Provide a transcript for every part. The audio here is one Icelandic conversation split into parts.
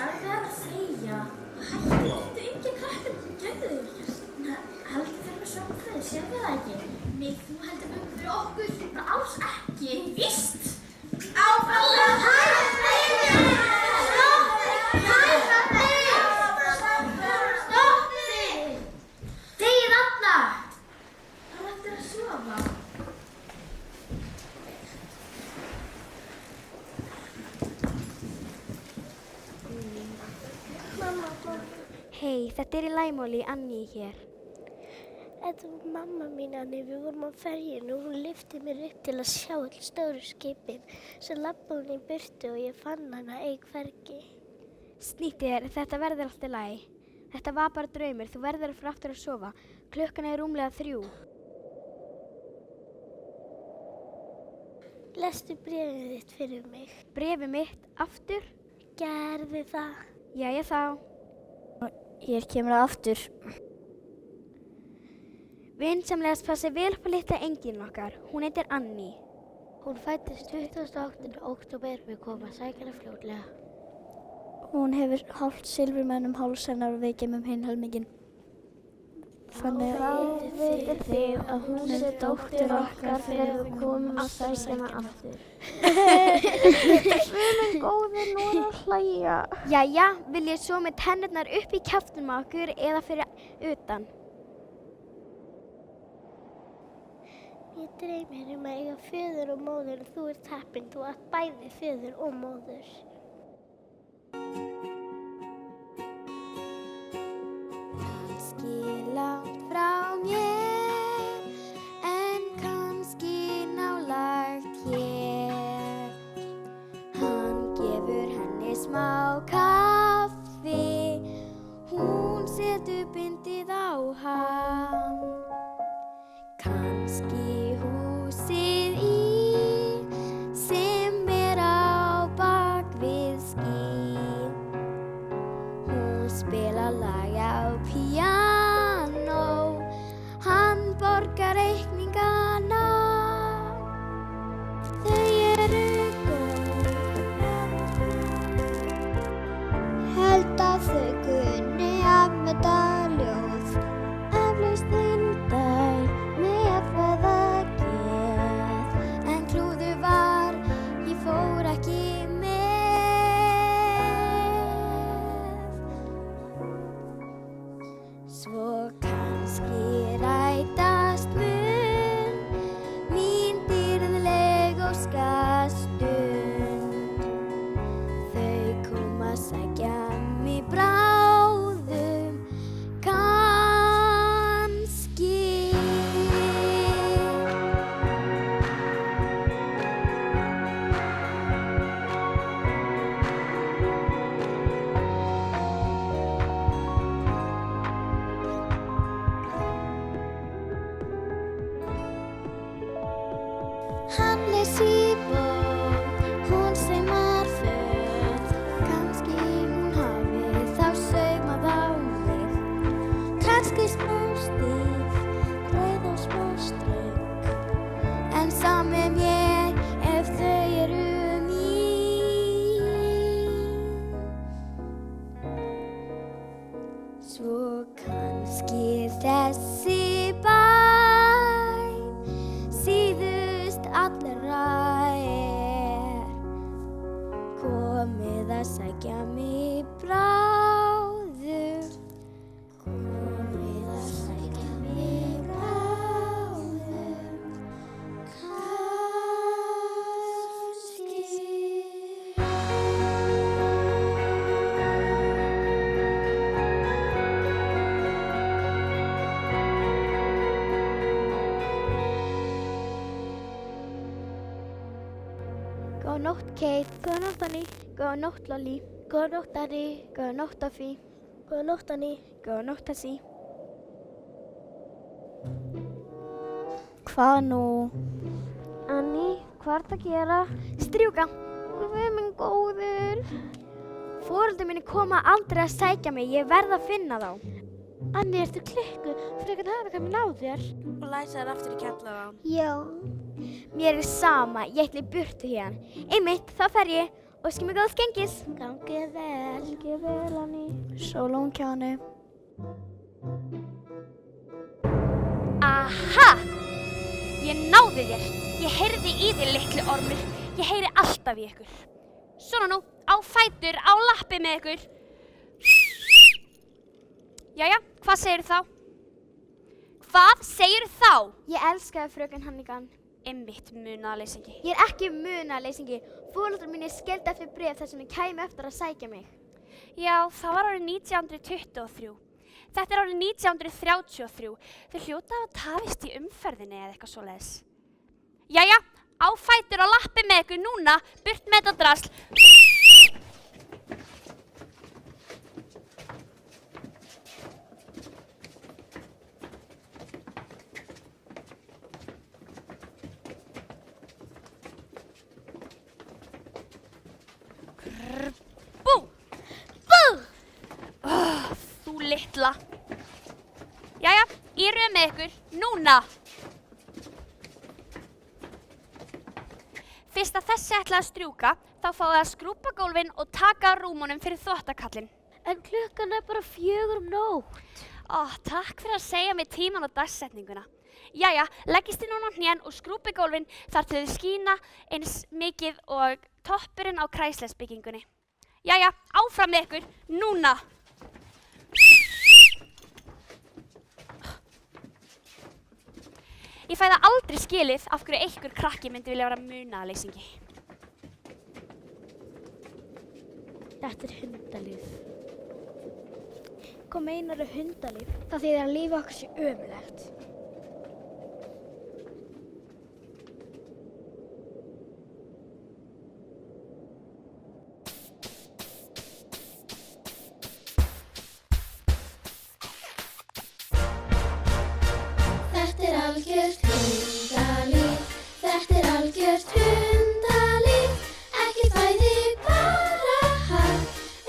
sagði þér að þegja. Hættu engin krakkar, gæðu þér. Heldur þér með sjónfræði, sér þér það ekki? Nei, þú heldur fyrir okkur, bara alls ekki. Víst! Áfram með hættu! Stoppið! Þegið allar! Það ættir að sofa. Hei, þetta í lagi, Molly, Annie hér. Þetta var mamma mín, Annie. Við vorum á ferjunni og hún lyfti mér upp til að sjá öll stóru skipin. Svo labbaði hún í burtu og ég fann hana hvergi. Snýtti þér, þetta verður allt í lagi. Þetta var bara draumur, þú verður að fara aftur að sofa. Klukkan rúmlega 3. Lestu bréfið þitt fyrir mig. Bréfið mitt, aftur? Gerðu það. Jæja þá. Hér kemur það aftur. Vinsamlegast passið vel upp á litla enginn okkar. Hún heitir Annie. Hún fæddist 28. október, við komum að sækja hana fljótlega. Hún hefur hálft silfurmenn háls hennar og við gemum hinn helminginn. Þannig vitið þið að hún dóttir okkar þegar við komum að sækja hana aftur. Við minn góðir nú að hlæja. Jæja, vil ég svo með tennurnar upp í kjaftinum á okkur eða fyrir utan? Ég dreymir að eiga föður og móður og þú ert heppin, þú átt bæði föður og móður. Kannski langt frá mér, en kannski nálægt hér. Hann gefur henni smá kaffi, hún setur bindið á hann. Kannski húsið sem á bak við ský. Hún spilar lag á píanó, hann borgar reikningana. Þau góð, held að þau kunni að meta ljóð. Eflaust indæl með feðageð, en klúður var, ég fór ekki með. Svo kannski rætast mun mín dýrðleg óskastund. Þau koma að sækja mig bráðum, kannski. Hann les í bók, hún saumar föt. Kannski hún hafi þá saumað á mig. Kannski smá stíf, rauð og smá ströng. En sami mér ef þau mín. Svo kannski þessi bæn síðust allra komið að sækja mig bráðum. Komið að sækja mig bráðum, kannski. Góða nótt, Kate. Góða nótt, Annie. Góða nótt, Lolly. Góða nótt, Annie. Góða nótt, Duffy. Góða nótt, Annie. Góða nótt, Tessie. Hvað nú? Annie, hvað ert að gera? Strjúka. Við minn góðir. Foreldrar mínir koma aldrei að sækja mig. Ég verð að finna þá. Annie, ertu klikku? Frekar hafa komið á þér. Og læsa þær aftur í kjallara. Já. Mér sama. Ég ætla í burtu hérna. Einmitt, þá fer ég. Óskum mig góðs gengis. Gangið vel. Gangið vel, Annie. Sólón kjáni. Aha! Ég náði þér. Ég heyrði í þér, litli ormur. Ég heyri alltaf í ykkur. Svona nú, á fætur, á lappi með ykkur. Jæja, hvað segir þá? Hvað segir þá? Ég elskaði fröken Hannigan. Einmitt munaðarleysingi. Ég er ekki munaðarleysingi. Foreldrar mínir skildu eftir bréf þar sem ég kæmi eftir að sækja mig. Já, það var árið 1923. Þetta er árið 1933. Þau hljóta að hafa tafist í umferðinni eða eitthvað svoleiðis. Jæja, á fætur og lappi með ykkur núna, burt með þetta drasl. Bú! Bú! Þú litla. Jæja, í röð með ykkur, núna. Fyrst að þessi ætlaði að strjúka, þá fáið að skrúpa gólfin og taka á rúmunum fyrir þvottakallinn. En klukkan er bara 4 um nótt. Takk fyrir að segja mér tíman og dagsetninguna. Jæja, leggist þið núna á hnén og skrúpi gólfin þar til þið skína eins mikið og toppurinn á Kræslersbyggingunni. Jæja, áfram með ykkur, núna! Ég fæ það aldrei skilið af hverju einhver krakki myndi vilja vera munaðarleysingi. Þetta er hundalíf. Hvað meinarðu hundalíf? Það þýðir að lífið okkar sé ömurlegt. Þetta er algjört hundalíf, þetta er algjört hundalíf, ekkert fæði, bara hagl,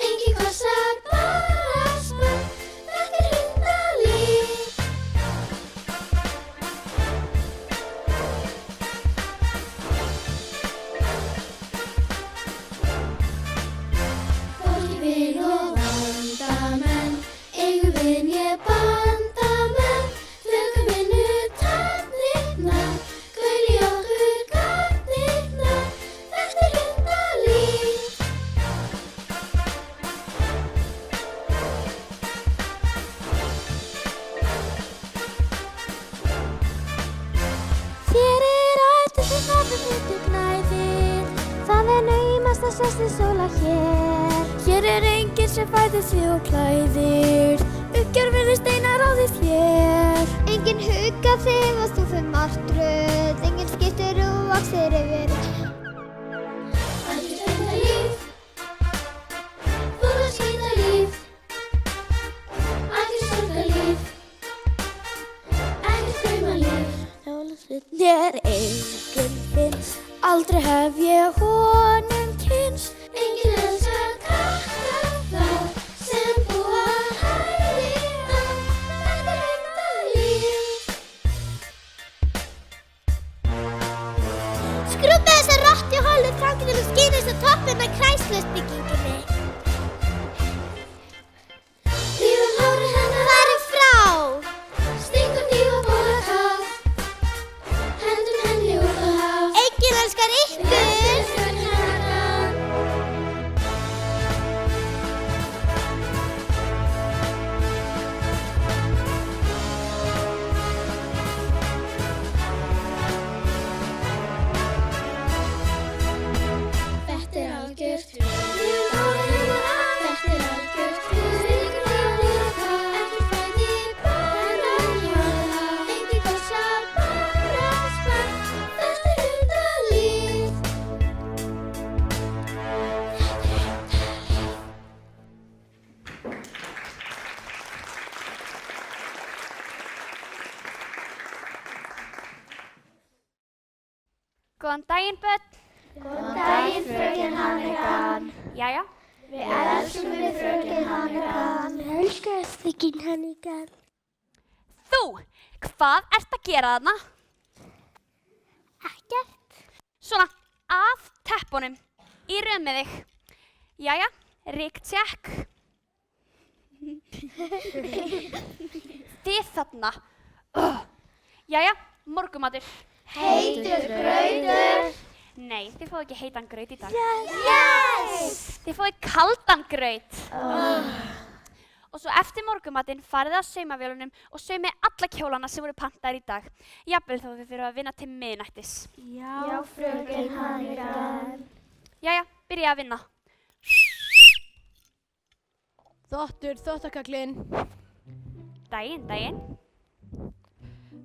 engin kossar, bara spögg, þetta er hundalíf. Fólki vin og vandamenn, eigum vin ég bandamenn, tökum vinnu tafnirnar, gaul í okkur gatnirnar, þetta er hundalíf. Þér er ættu sem hafum hittu gnæðir. Það er naumast að sest í sóla hér. Hér er enginn sem fæðir því og klæðir. Uppgjörfinni steinar á því þér. Enginn hugga þig og þú fyrir martröð. Enginn skiptir og vaxir yfir. Algjört hundalíf, fúla skítalíf, algjört sorgarlíf, ekkert draumalíf. Jólasveinn er enginn finnst. Aldrei hef ég honum kynnst. Enginn elskar krakka þá sem búa hægri á, þetta er hundalíf. Skrúbið þessa rottu holu þangað til þú skýnist á toppinn af Kræslersbyggingunni. Rífum hárið hennar, Það er frá. stingum hníf og bolla kaf, hendum henni út á haf. Enginn elskar ykkur. Elskar hana. Þetta er algjört þetta er algjört stingum hníf líka, ekkert fæði, bara hjarta, engin kossar, bara spark, þetta er hundalíf. Góðan daginn, börn. Góðan daginn, fröken Hannigan. Jæja, Við elskum við fröken Hannigan. Við elskum fröken Hannigan. þú, hvað ert að gera þarna? Ekkert. Svona, af teppunum. Í röð með þig. Jæja, ryktjekk. Þið þarna. Jæja, morgumatur. Heitur grautur. Nei, þið fáið ekki heitan graut í dag. Yes! Þið fáið kaldan graut. Og svo eftir morgumatinn farið að saumavélunum og saumið alla kjólana sem voru pantaðir í dag. Jafnvel þó þið þurfum að vinna til miðnættis. Já, fröken Hannibal. Jæja, byrjið að vinna. Þvottakallinn. Daginn.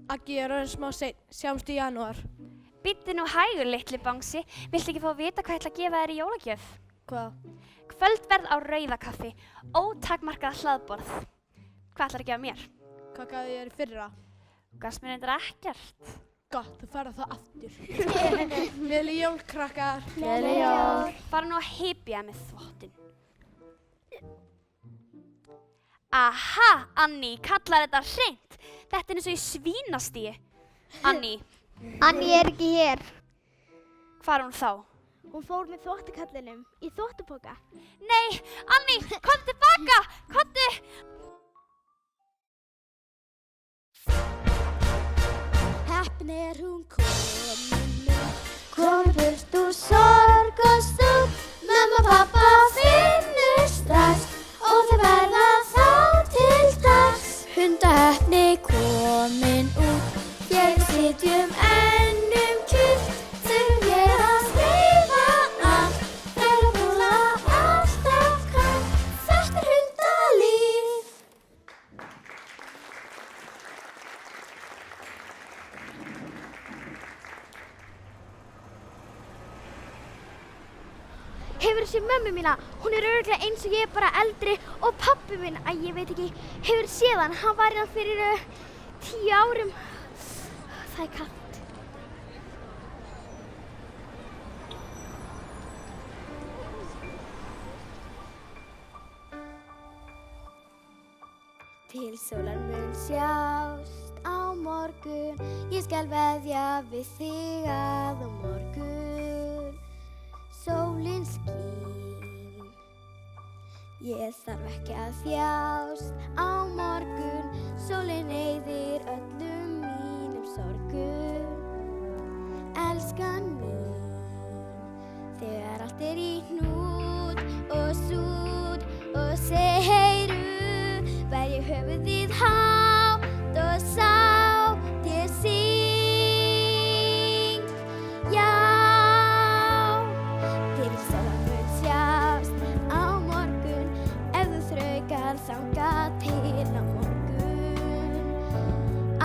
Aggi orðinn smá seinn. Sjáumst í janúar. Bíddu nú hægur, litli bangsi. Viltu ekki fá að vita hvað ég ætla að gefa þér í jólagjöf? Hvað? Kvöldverð á Rauðakaffi. Ótakmarkað hlaðborð. Hvað ætlar að gefa mér? Hvað gaf ég þér í fyrra? Gafst mér reyndar ekkert. Gott, þú færð það aftur. Gleðileg jól, krakkar. Gleðileg jól. Fara nú að hypja með þvottinn. Aha, Anný, kallar þetta hreint. Þetta er eins og í svínastíi. Anný, Anný er ekki hér. hvar er hún þá? Hún fór með þvottakallinum í þvottapoka. Nei, Anný, kom tilbaka, komdu! Heppin er hún komin Komin burt úr sorg og stúr. Mamma og pappa finnur strax og þau verða þá til dags. Hundaheppni komin út. Hér sitjum ennum kjúrt. Þurfum hér að skrifa allt, þeirra búla alltaf kalt. Þetta er hundalíf. Hefurðu séð mömmu mína? Hún er örugglega eins og ég, bara eldri. Og pabbi minn, ég veit ekki. Hefurðu séð hann? Hann var hérna fyrir 10 árum. Það er kalt. Til sólar mun sjást á morgun. Ég skal veðja við þig að á morgun sólin skín. Ég þarf ekki að þjást á morgun. Sólin eyðir öllum mínum sorgum. Elskan mín, þegar allt er í hnút og sút og seiru, verð ég höfuðið hátt og sátt ég syng. Já, til sólar mun sjást á morgun. Ef þú þraukar þangað til á morgun.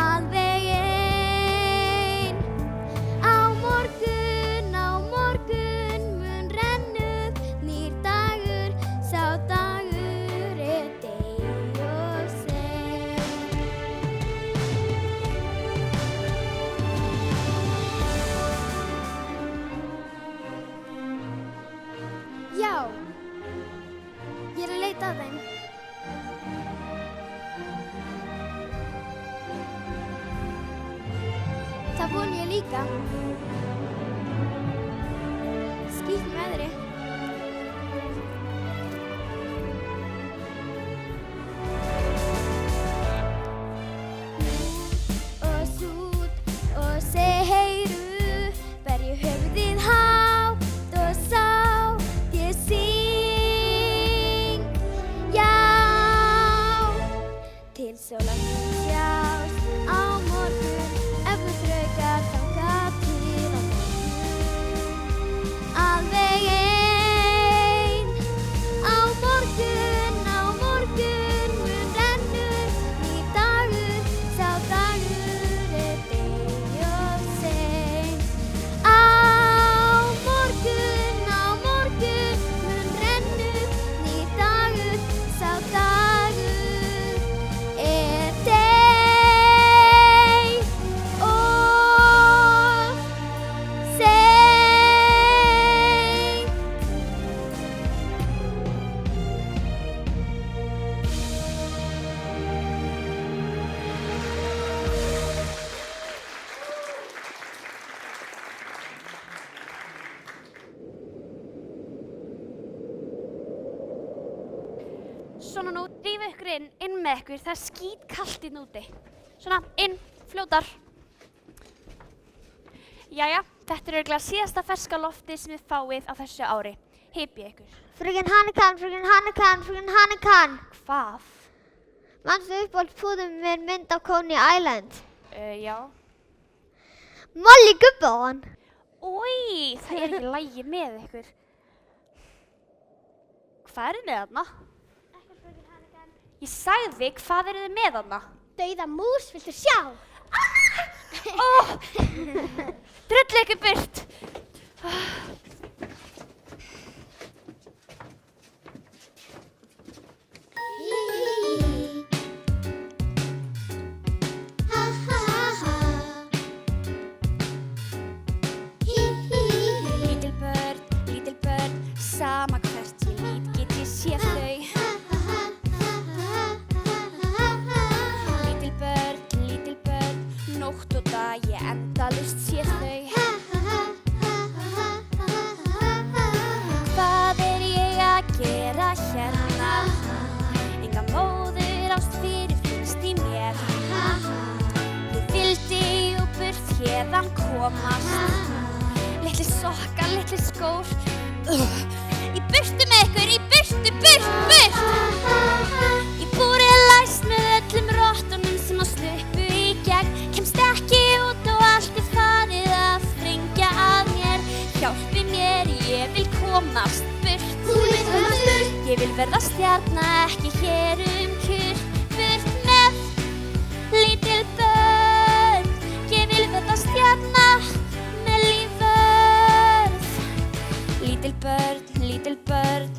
Alveg ein. Á morgun mun renna upp nýr dagur. Sá dagur er degi og sein. Já, ég er að leita að þeim. Það vona ég líka. Skýtt með veðri. Og sút og seiru, verð ég höfuðið hátt og sátt ég syng. Já, til sólar mun sjást á morgun. Ef þú þraukar þangað til á morgun. Alveg ein. Á morgun mun renna upp nýr dagur. Sá dagur er degi og sein. Á morgun mun renna upp nýr dagur. Sá dagur er degi Svona nú, drífu ykkur inn með ykkur, það er skítkalt inn úti. Svona, inn, fljótar. Jæja, þetta er örugglega síðasta ferska loftið sem þið fáið á þessu ári. Hypjið ykkur. Fröken Hannekam. Hvað? Manstu uppáhaldspúðum með mynd af Coney Island? Já. Molly gubba á hann. Új, það er ekki lægi með ykkur. Hvað eru með þarna? Ég sagði, hvað eru þið með þarna? Dauða mús, viltu sjá? Drullu ykkur burt. Lítil börn, sama hvert ég lít get ég séð þau. Lítil börn, nótt og dag ég endalaust séð þau. Hvað er ég að gera hérna? Enga móður ást fyrirfinnst í mér. Ég vildi og burt héðan komast. Litli sokkar, litli skór. Í burtu með ykkur, í burtu, burt. Ég búrið læst með öllum rottunum sem á sluppu í gegn. Kemst ekki út og allt er farið að þrengja að mér. Hjálpi mér, ég vil komast burt. Ég vil verða stjarna, ekki hér kurr. Burt með lítil börn. Ég vil verða stjarna með lífvörð. Lítil börn.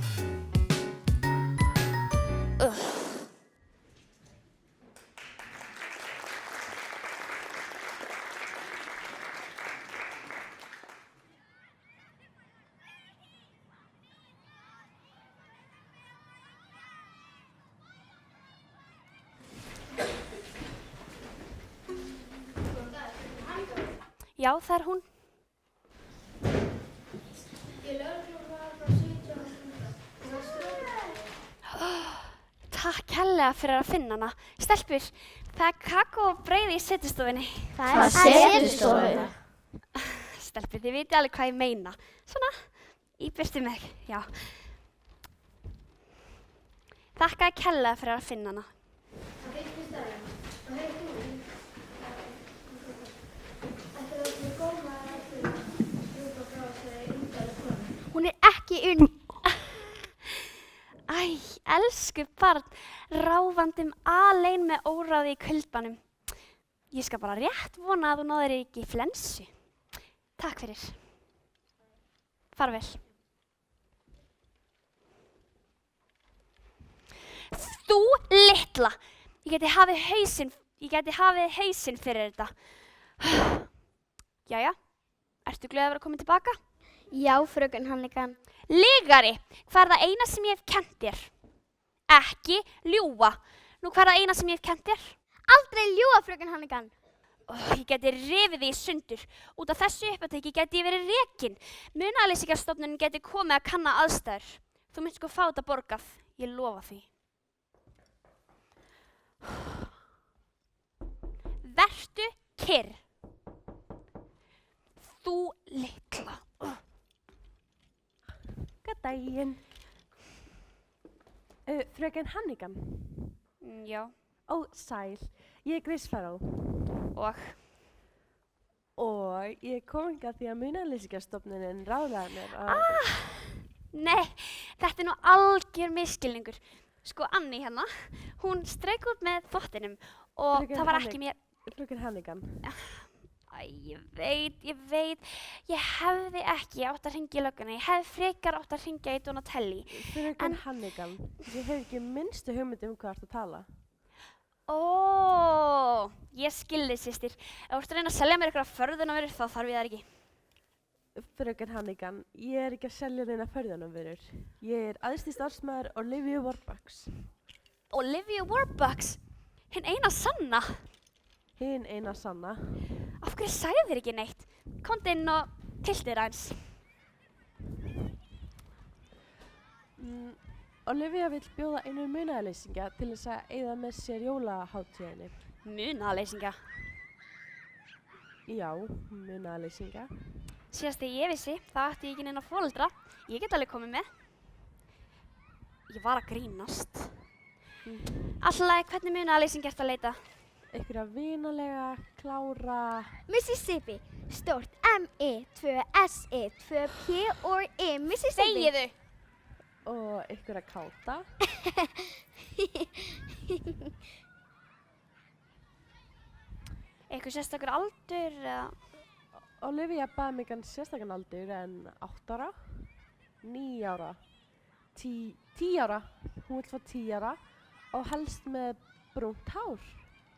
Já, það er hún. Takk kærlega fyrir að finna hana. Stelpur, það er kakó og brauð í setustofunni. Það er setustofu. Stelpur, þið vitið alveg hvað ég meina. Svona, í burtu með ykkur, já. Þakkaði kærlega fyrir að finna hana. Hún er ekki unn. Æ, elsku barn, ráfandum alein með óráði í kuldanum. Ég skal bara rétt vona að þú náðir ekki flensu. Takk fyrir. Farvel. Þú litla! Ég gæti hafið hausinn fyrir þetta. Jæja, ertu glöð að vera komin tilbaka? Já, fröken Hannekam. Lygari, hvað er það eina sem ég hef kennt þér? Ekki ljúga. Nú, hvað er það eina sem ég hef kennt þér? Aldrei ljúga, fröken Hannekam. Ég geti rifið þig í sundur. Út af þessu uppátæki geti ég verið rekin. Munaðarleysingjastofnunin geti komið að kanna aðstæður. Þú munt sko fá þetta borgað. Ég lofa því. Vertu kyrr. Þú litla. Góðan daginn. Fröken Hannekam. Já. Ó, sæl. Ég er Grace Farrow. Og ég kom hingað því að Munaðarleysingjastofnunin ráðlaði mér að... Nei, þetta er nú algjör misskilningur. Sko, Annie hérna, hún strauk út með þvottinum og það var ekki mér... Fröken Hannekam. Æ, ég veit. Ég hefði ekki átt að hringja í lögguna. Ég hefði frekar átt að hringja í Donatelli. Fröken Hannekam, ég hef ekki minnstu hugmynd hvað ertu að tala. Ó, ég skilði, systir. Ef þú ert að reyna að selja mér eitthvað förðunarvörur, þá þarf ég það ekki. Fröken Hannekam, ég er ekki að selja neina förðunarvörur. Ég er æðsti starfsmaður Olivia Warbucks. Olivia Warbucks? Hinn eina sanna? Hinn eina sanna. Af hverju sagði þér ekki neitt? Komdu inn og tiltu þér aðeins. Olivia vill bjóða einu munaðarleysingja til þess að eyða með sér jólaháttíðinni. Munaðarleysingja. Já, munaðarleysingja. Síðast þegar ég vissi, þá ætti ég ekki neina foreldra. Ég get alveg komið með. Ég var að grínast. Alltaf, hvernig munaðarleysingja ertu að leita? Einhverja vinalega, klára... Mississippi, stórt M-I-2-S-I-2-P-O-R-I, Mississippi. Þegiðu! Og einhverja káta. Eitthvað sérstakur aldur eða? Olivia baði mig engan sérstakann aldur en 8 ára, 9 ára, 10 ára, hún vill fá 10 ára og helst með brúnt hár.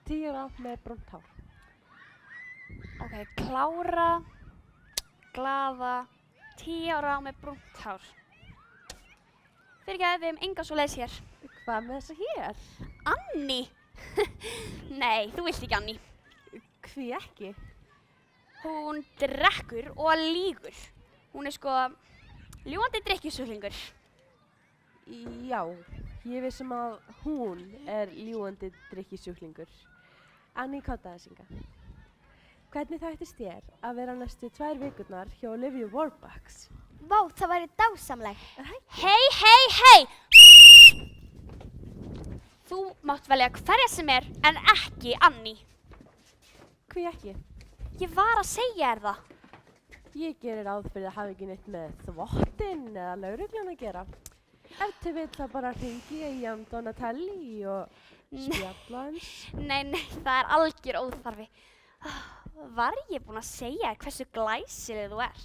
10 ára með brúnt hár. Ok, klára, glaða, 10 ára með brúnt hár. Fyrirgefðu, við hefum enga svoleiðis hér. Hvað með þessa hér? Anni? Nei, þú vilt ekki Anni. Hví ekki? Hún drekkur og lýgur. Hún er sko ljúgandi drykkjusjúklingur. Já, ég vissum að hún er ljúgandi drykkjusjúklingur. Anni Kátaðarsinga. Hvernig þættist þér að vera næstu 2 vikurnar hjá Olivia Warbucks? Vá, það væri dásamlegt. Hei, hei, hei! Þú mátt velja hverja sem er en ekki Anni. Hví ekki? Ég var að segja þér það. Ég gerir ráð fyrir að hafa ekki neitt með þvottinn eða lögreglan að gera. Ef til vill þá bara hringi ég í Donatelli og spjalla hans. Nei, það er algjör óþarfi. Var ég búin að segja þér hversu glæsileg þú ert?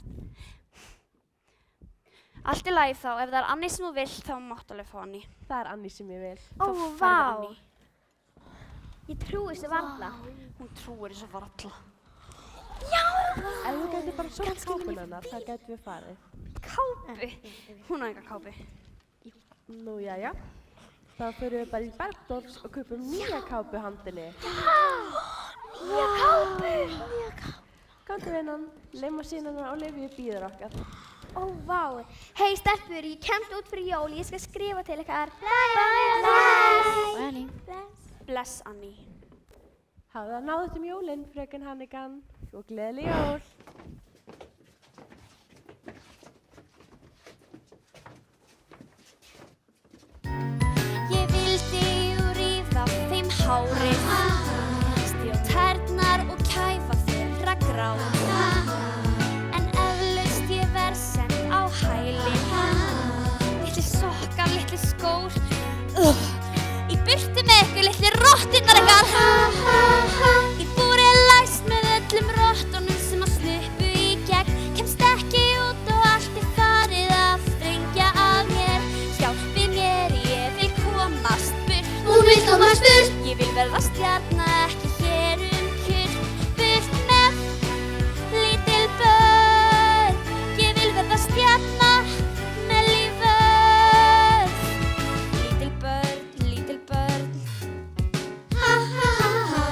Allt í lagi þá, ef það er Anni sem þú vilt þá máttu alveg fá Anni. Það er Anni sem ég vil. Ó, Þá færðu vá. Anni. Ég trúi þessu varla. Hún trúir þessu varla. Ef þú gæti bara sótt kápuna hennar, þá gætum við farið. Kápu? Hún á enga kápu. Nú, jæja. Þá förum við bara í Bergdorfs og kaupum nýja kápu handinni. Nýja kápu. Komdu vinnan, leimósínan Olivia bíður okkar. Ó, vá. Hei, stelpur, ég kemst út fyrir jól. Ég skal skrifa til ykkar. Bless Anni. Hafðu það náðut jólin, fröken Hannigan, og gleðileg jól. Ég vildi rífa þeim hárið, stíga tærnar og kæfa þeirra grár. En eflaust ég verð send á hæli, litli sokkar, litli skór. Í burtu með ykkur, litli rotturnar ykkar. Í búri læst með öllum rottunum sem að sluppu í gegn. Kemst ekki út og allt er farið að sprengja af mér. Hjálpi mér, ég vil komast burt. Hún vill komast burt. Ég vil verða stjarna, ekki hér kyrr. Burt með lítil börn. Ég vil verða stjarna með lífvörð. Lítil börn, lítil börn. Ha ha ha ha.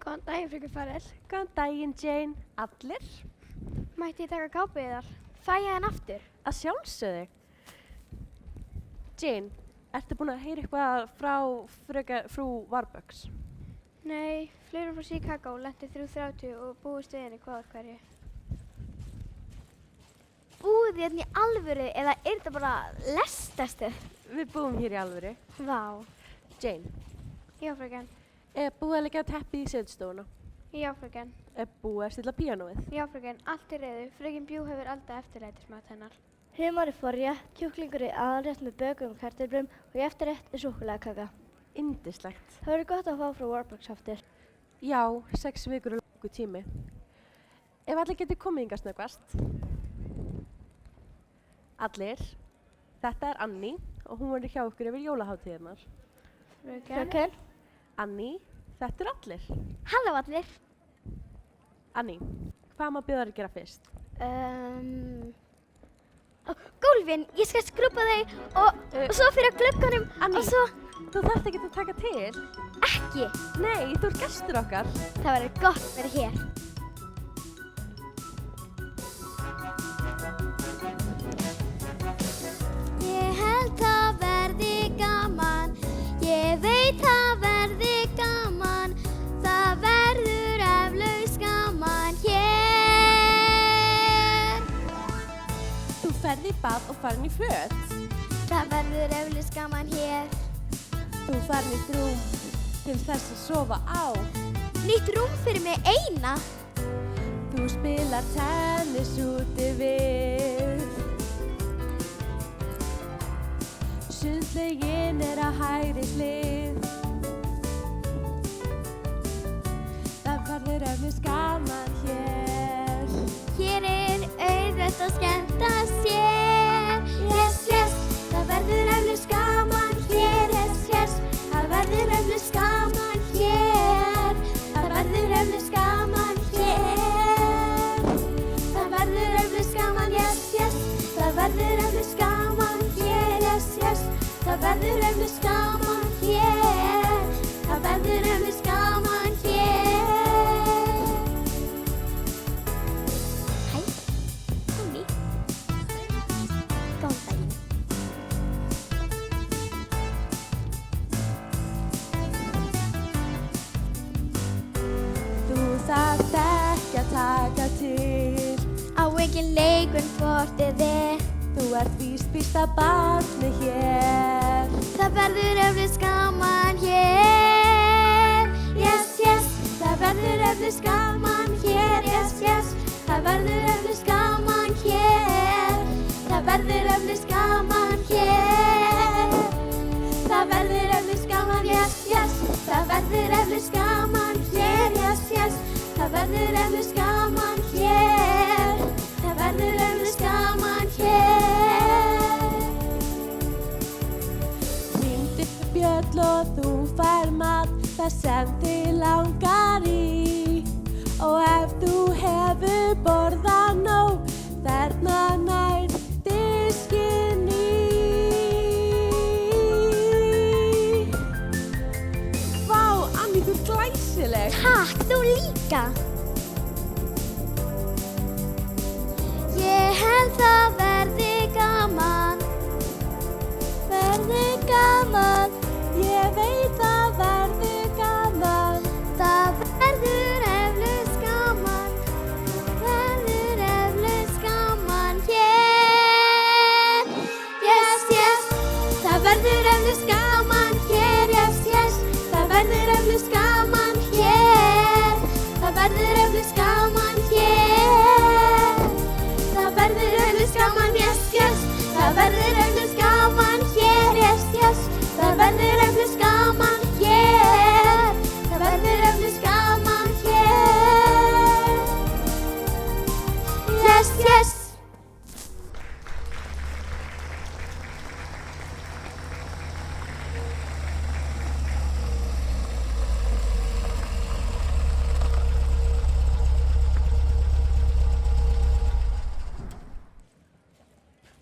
Góðan daginn, fröken Farrell. Góðan daginn, Jane. Allir? Mætti ég taka kápið þar? Fæ ég hann aftur? Að sjálfsögðu. Jane, ertu búin að heyra eitthvað frá frú Warbucks? Nei, flugur frá Chicago, lenti 3:30 og búið stöðinni hvað hverju. Búið þið hérna í alvöru eða er þetta bara lestastu? Við búum hér í alvöru. Vá. Jane, Já, fröken. er búið að leggja teppi í setstofuna? Já, fröken. Er búið að stilla píanóið? Já, fröken. Allt er reiðu. Fröken Bjú hefur alltaf eftirlætismat hennar. Humar er forrétt, kjúklingur er aðalrétt með bökum og kartöflum og í eftirrétt er súkkulaðikaka. Yndislegt. Það verður gott að fá frá Warbucks aftur. Já, 6 vikur er langur tími. Ef allir getur komið hingað snöggvast. Allir. Þetta er Annie og hún verður hjá okkur yfir jólaháttíðirnar. Fröken? Annie, þetta er allir. Halló allir. Annie, hvað má bjóða þér að gera fyrst? Gólfin, ég skal skrúpa þau og svo fyrir glugganum Annie, og svo þú þarft ekki að taka til. ekki. Nei, þú ert gestur okkar. Það verður gott að vera hér. Ég held það verði gaman, ég veit það verði gaman, það verður eflaust gaman hér. Þú ferð í bað og farin í föt. Það verður eflaust gaman hér. Þú farin í rúm til þess að sofa á. Nýtt rúm fyrir mig eina. Þú spilar tennis úti við. Sundlaugin er á hægri hlið. Það verður eflaust gaman hér. Hér er auðvelt að skemmta sér. Yes, yes, það verður eflaust gaman hér. Yes, yes, það verður eflaust gaman hér. Það verður eflaust gaman hér. Það verður eflaust gaman, yes, yes, það verður eflaust gaman hér. Yes, yes, það verður eflaust gaman hér. Það verður eflaust gaman hér. Góðan daginn. Þú þarft ekki að taka til. Á engin leikun hvort þið. Þú ert víst fyrsta barni hér. Það verður eflaust gaman hér. Yes, yes, það verður eflaust gaman hér. Yes, yes, það verður eflaust gaman hér. Það verður eflaust gaman hér. Það verður eflaust gaman, yes, yes, það verður eflaust gaman hér. Yes, yes, það verður eflaust gaman hér. Það verður eflaust gaman hér. Hringdu bjöll og þú fær mat, það sem þig langar í. Og ef þú hefur borðað nóg, þarna nær diskinn í. Vá, Annie, þú ert glæsileg. Takk, þú líka. Ég held það verði gaman. Verði gaman. Ég veit það verður gaman. Það verður eflaust gaman. Verður eflaust gaman hér. Yes, yes, það verður eflaust gaman hér. Yes, yes, það verður eflaust gaman hér. Það verður eflaust gaman hér. Það verður eflaust gaman, yes, yes, það verður eflaust gaman hér. Yes, yes, það verður eflaust gaman hér. Það verður eflaust gaman hér. Yes, yes.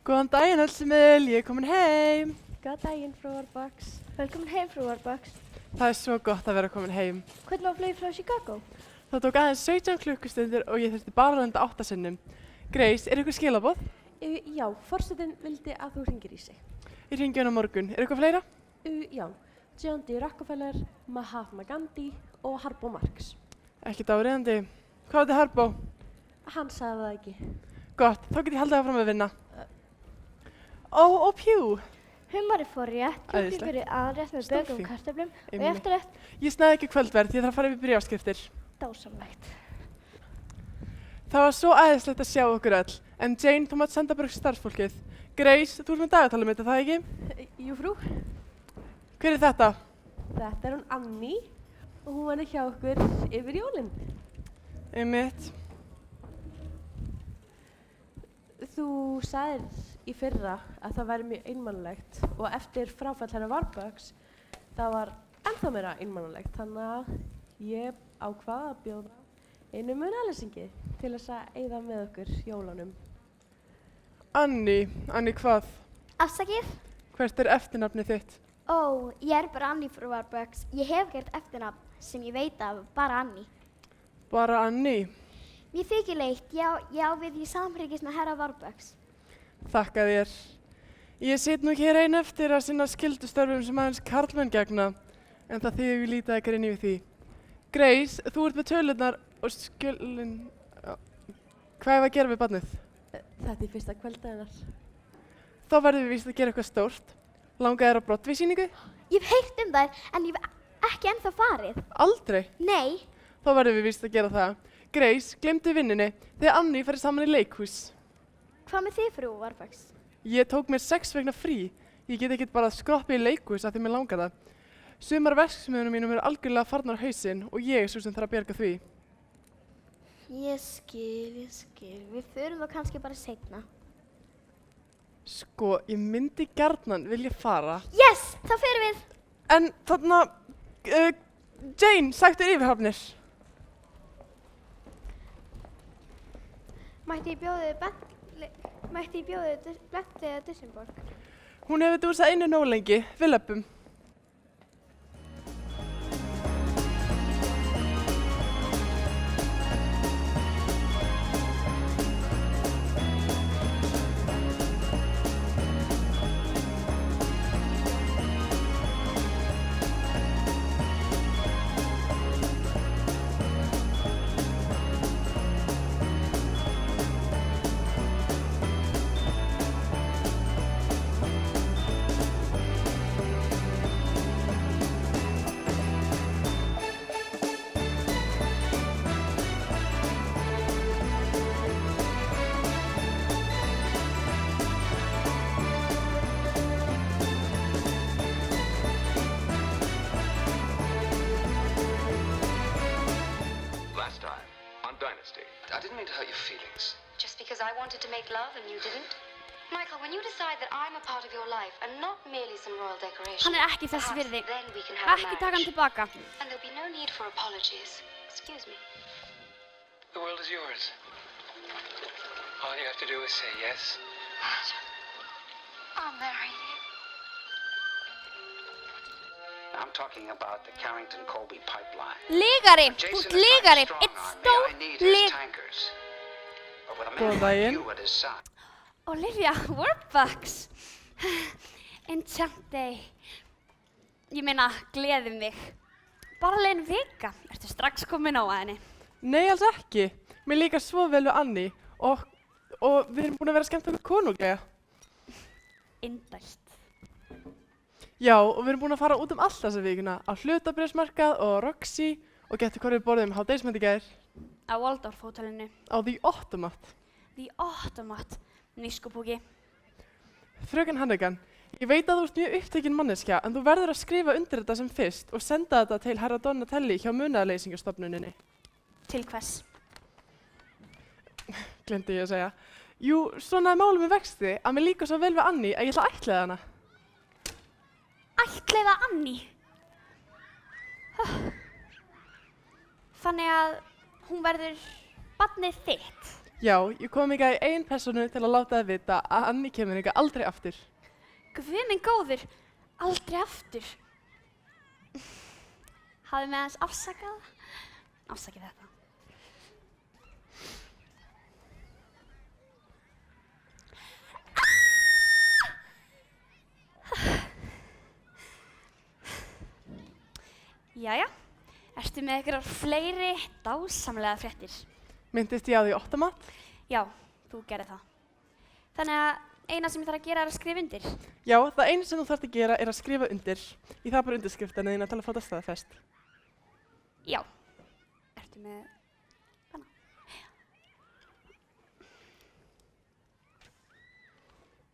Góðan daginn Elsimil, ég er komin heim. Góðan daginn, frú Warbucks. Velkomin heim, frú Warbucks. Það er svo gott að vera komin heim. Hvernig var flugið frá Chicago? Það tók aðeins 17 klukkustundir og ég þurfti bara að landa 8 sinnum. Grace, er ykkur skilaboð? Já, forsetinn vildi að þú hringir í sig. Ég hringi hann á morgun. Er eitthvað fleira? Já, John D. Rockefeller, Mahatma Gandhi og Harpo Marx. Ekkert áreiðandi. Hvað var þetta Harpo? Hann sagði það ekki. Gott, þá get ég haldið áfram að vinna. Og Pew. Humari fór rétt, Æðislegt. kjúklingur í aðrétt með Stoffi. bökum kartöflum og Einmitt. eftirrétt Ég snæði ekki kvöldverð, ég þarf að fara yfir bréfaskriftir. dásamlegt. Það var svo æðislegt að sjá okkur öll. En Jane, þú mátt senda bara starfsfólkið. Grace, þú ert með dagatalið mitt, er það ekki? Jú, frú. Hver er þetta? Þetta er hún Annie og hún var hjá okkur yfir jólinn. Einmitt. Þú sagðir í fyrra að það væri mjög einmannlegt og eftir fráfall hennar Warbucks það var ennþá meira einmannlegt. Þannig að ég ákvað að bjóða einu munaðlýsingi til þess að eyða með okkur jólunum. Annie hvað? Afsakið? Hvert er eftirnafnið þitt? Ó, ég er bara Annie frá Warbucks. Ég hef gert eftirnafn sem ég veit af, bara Annie. Bara Annie. Mér þykir leitt, ég á við í samhryggis með herra Warbucks. Þakka þér. Ég sit nú hér ein eftir að sinna skyldustörfum sem aðeins karlmenn gegna, en það þýðir lítið ekki inn í því. Grace, þú ert með tölurnar og skjölin... Hvað er að gera við barnið? Þetta er fyrsta kvöldið hennar. Þá verðum við víst að gera eitthvað stórt. Langaði þér á Broadway-sýningu? Ég hef heyrt um þær, en ég hef ekki ennþá farið. Aldrei? Nei. Þá verðum við víst að gera það. Grace, glemdu vinninni þegar Annie farið saman í leikhús. Hvað með þið, frú Warbucks? Ég tók mér 6 vegna frí. Ég get ekkert bara skroppið í leikhús af því mér langar það. Sumar verksmiðunum mínum eru algjörlega farnar á hausinn og ég er svo sem þarf að bjarga því. Ég skil. Við förum þá kannski bara seinna. Sko, ég myndi gjarnan vilja fara. Yes, þá förum við. En þarna, Jane, sagtu yfirhafnir. Mætti ég bjóða þið Blettley eða Dissenborg? Hún hefur dúsað einu nóg lengi, við löpum. I didn't mean to hurt your feelings. Just because I wanted to make love and you didn't? Michael, when you decide that I'm a part of your life and not merely some royal decoration, Hann er ekki þessi virði. then we can have a Ekki taka hann marriage. tilbaka. And there'll be no need for apologies. Excuse me. The world is yours. All you have to do is say yes. I'll marry you. I'm talking about the Carrington-Colby pipeline. Lígari, þú Jason ert is lígari, my eitt strong stór arm. I need his líg. tankers. But with a Góðan man like daginn. you at his side. Olivia Warbucks. Enchante. Ég meina, gleði mig. Bara leiðin vika. Ertu strax komin á að henni? Nei, alls ekki. Mér líkar svo vel við Annie og við erum búin að vera skemmt okkur konunglega. Indælt. Já, og við erum búin að fara út allt þessa vikuna. Á hlutabréfsmarkað og Roxy og getur hvað við borðum hádegismat í gær. Á Waldorf hótelinu. Á The Automat. The Automat. Nískupúki. Fröken Hannigan, ég veit að þú ert mjög upptekinn manneskja en þú verður að skrifa undir þetta sem fyrst og senda þetta til herra Donatelli hjá munaðarleysingastofnuninni. Til hvers? Glemdi ég að segja. Jú, svona er málum með vexti að mér líka svo vel við Annie að ég ætla að ættleiða hana. Ættleiða Annie? Þannig að hún verður barnið þitt? Já, ég kom hingað í ein personu til að láta þið vita að Annie kemur hingað aldrei aftur. Guð minn góður, aldrei aftur. Hafið með hans afsakað þetta. Jæja, ertu með einhverjar fleiri dásamlega fréttir? Myndist ég á því óttamat? Já, þú gerði það. Þannig að eina sem ég þarf að gera er að skrifa undir. Já, það eina sem þú þarft að gera er að skrifa undir. Ég þarf bara undirskriftina þína til að fá það staðfest. Já. Ertu með penna?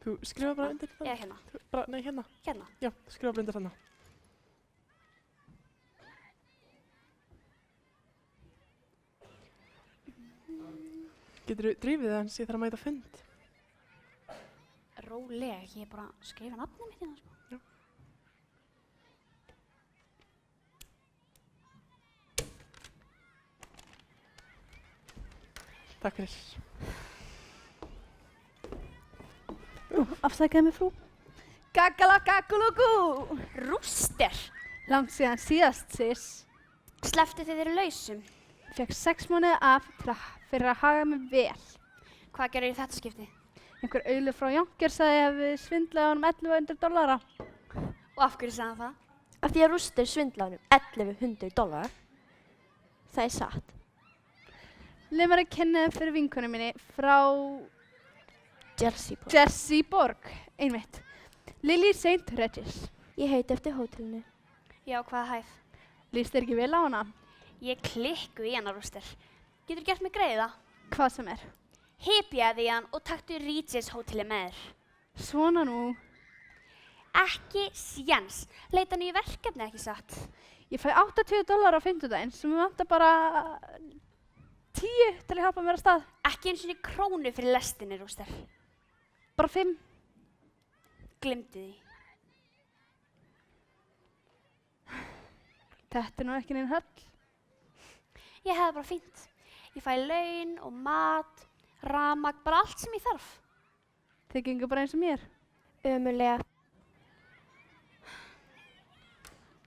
Þú skrifa bara undir það? Já, hérna. Nei, hérna. Hérna? Já, þú skrifa bara undir þarna. Geturðu drífið það hans, ég þarf að mæta fund. Róleg, ég er bara að skrifa nafnið mitt hérna, sko. Já. Takk fyrir. Afsakaði mig frú. Gagalagagalugú! Rúster! Langt síðan síðast, sis. Slepptu þið þér lausum? Fekk 6 mánuði af fyrir að haga mig vel. Hvað gerir í þetta skipti? Einhver auðlu frá Jonkers sagði að ég hefði svindlað honum $1100. Og af hverju sagði hann það? Af því að Rúster svindlaði honum $1100. Það er satt. Leif mér að kynna þið fyrir vinkonu minni frá Jersey Borg, einmitt. Lily St. Regis. Ég heiti eftir hótelinu. Já, hvaða hæð? Líst þér ekki vel á hana? Ég klikku í hana, Rúster. Getur gert mig greiða? Hvað sem er. Hypjaði í hann og taktu Regis hóteli með þér. Svona nú. Ekki séns. Leita nýju verkefni, ekki satt? Ég fæ $80 á 50 daginn sem við vantar bara 10 til að hjálpa mér að stað. Ekki eins og krónu fyrir lestinni, Rúster. Bara 5. Glimtu því. Þetta er nú ekki neinn höll. Ég hefði bara fínt. Ég fæ laun og mat, rafmagn, bara allt sem ég þarf. Þið gengur bara eins og mér. Ömurlega.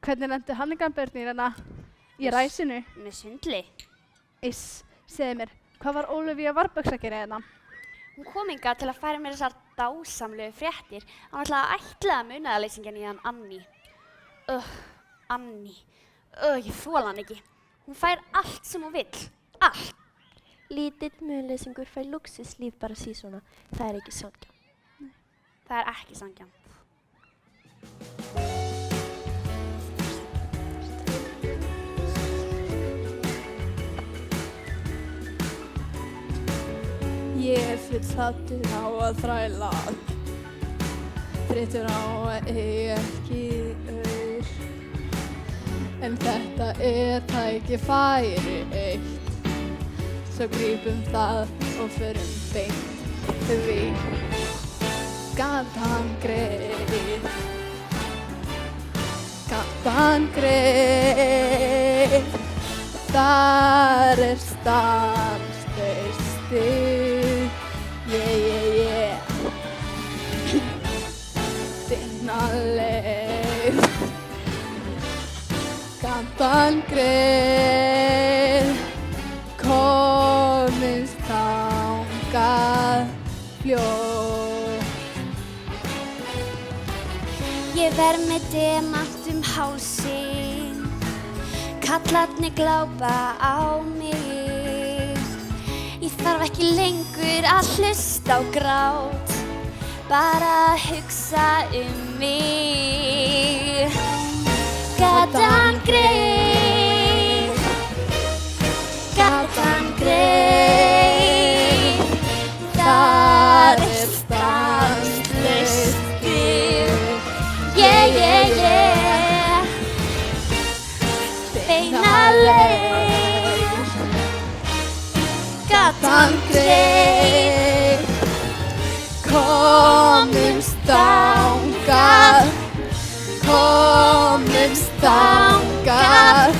Hvernig lendu handlinganbörnir hérna í ræsinu? Með sundli. Segðu mér, hvað var Ólafía Warbucks að gera hérna? Hún kom hingað til að færa mér þessar dásamlegu fréttir. Hann ætlaði ætlaða munaðarleysingjan í hann Annie. Annie. Ég þola hann ekki. Hún fær allt sem hún vill. Allt. Lítill munaðarleysingur fær lúxuslíf bara síðan. Það er ekki sanngjarnt. Það er ekki sanngjarnt. Ég er fullhattur á að þræla, þreyttur á að eiga ekki aur. En þetta er tækifæri eitt, svo grípum það og förum beint því gatan greið. Gatan greið, þar er stanslaust stuð. Yeah. Finna leið. Gatan greið, komist þangað fljótt. Ég verð með demant hálsinn, kallarnir glápa á mig. Ég þarf ekki lengur að hlusta á grát, bara að hugsa mig. Gatan greið, gatan greið, þar er stanslaust stuð. Yeah. Beina leið, gatan greið, komumst þangað, komumst þangað,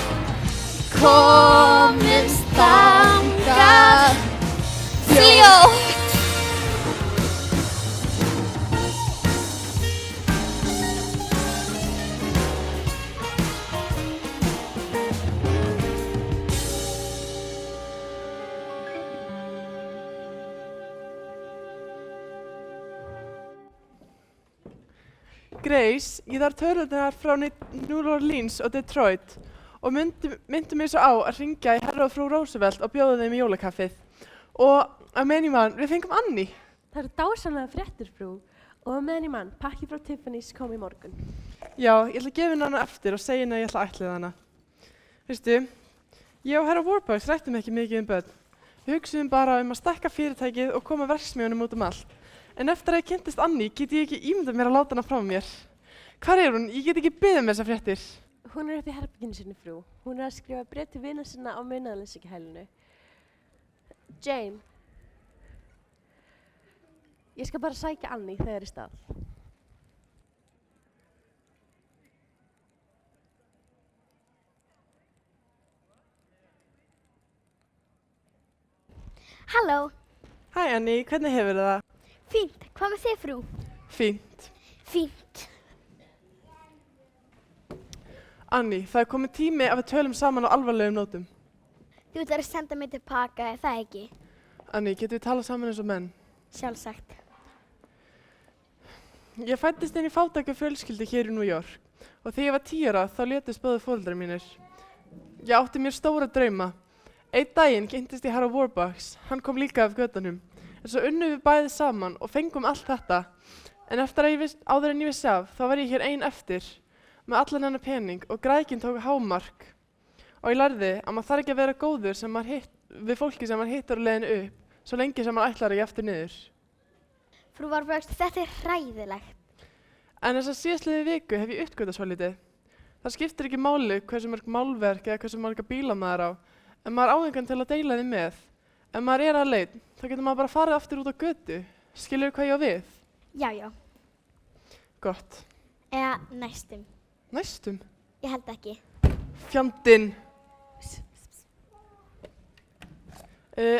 komumst þangað fljótt. Grace, ég þarf tölurnar frá New Orleans og Detroit og myndi mig svo á að hringja í herra og frú Roosevelt og bjóða þeim í jólakaffið. Og að meðan ég man, við fengum Annie. Það eru dásamlega fréttir, frú. Og að meðan ég man, pakki frá Tiffany's kom í morgun. Já, ég ætla að gefa henni hana eftir og segja henni að ég ætla að ætliða hana. Veistu, ég og herra Warbucks rættum ekki mikið börn. Við hugsuðum bara að stækka fyrirtækið og koma verksmiðjunum út allt. En eftir að ég kynntist Annie get ég ekki ímyndað mér að láta hana frá mér. Hvar hún? Ég get ekki beðið með þessar fréttir. Hún upp í herberginu sinni, frú. Hún að skrifa bréf til vina sinna á munaðarleysingahælinu. Jane. Ég skal bara sækja Annie þegar í stað. Halló. Hæ Annie, hvernig hefur það? Fínt, hvað með þig, frú? Fínt. Fínt. Annie, það komið tími að við tölum saman á alvarlegum nótum. Þú ætlar að senda mig til Paka, er það ekki? Annie, getum við talað saman eins og menn? Sjálfsagt. Ég fæddist inn í fátæku fjölskyldu hér í New York og þegar ég var 10 ára þá létust báðir foreldrar mínir. Ég átti mér stóra drauma. Einn daginn kynntist ég herra Warbucks, hann kom líka af götunum. En svo unnum við bæðið saman og fengum allt þetta. En áður en ég vissi af, þá var ég hér ein eftir, með allan hennar pening og græðgin tók hámark. Og ég lærði að maður þarf ekki að vera góður við fólki sem maður hittar á leiðinu upp, svo lengi sem maður ætlar ekki aftur niður. Frú Warbucks, þetta er hræðilegt. En þess að síðastliðið viku hef ég uppgötað svolítið. Það skiptir ekki máli hversu mörg málverk eða hversu marga bíla maður á, en maður á engan til að deila því með. Ef maður er aleinn, þá getur maður bara farið aftur út á götu. Skilurðu hvað ég á við? Já, já. Gott. Eða næstum. Næstum? Ég held ekki. Fjandinn.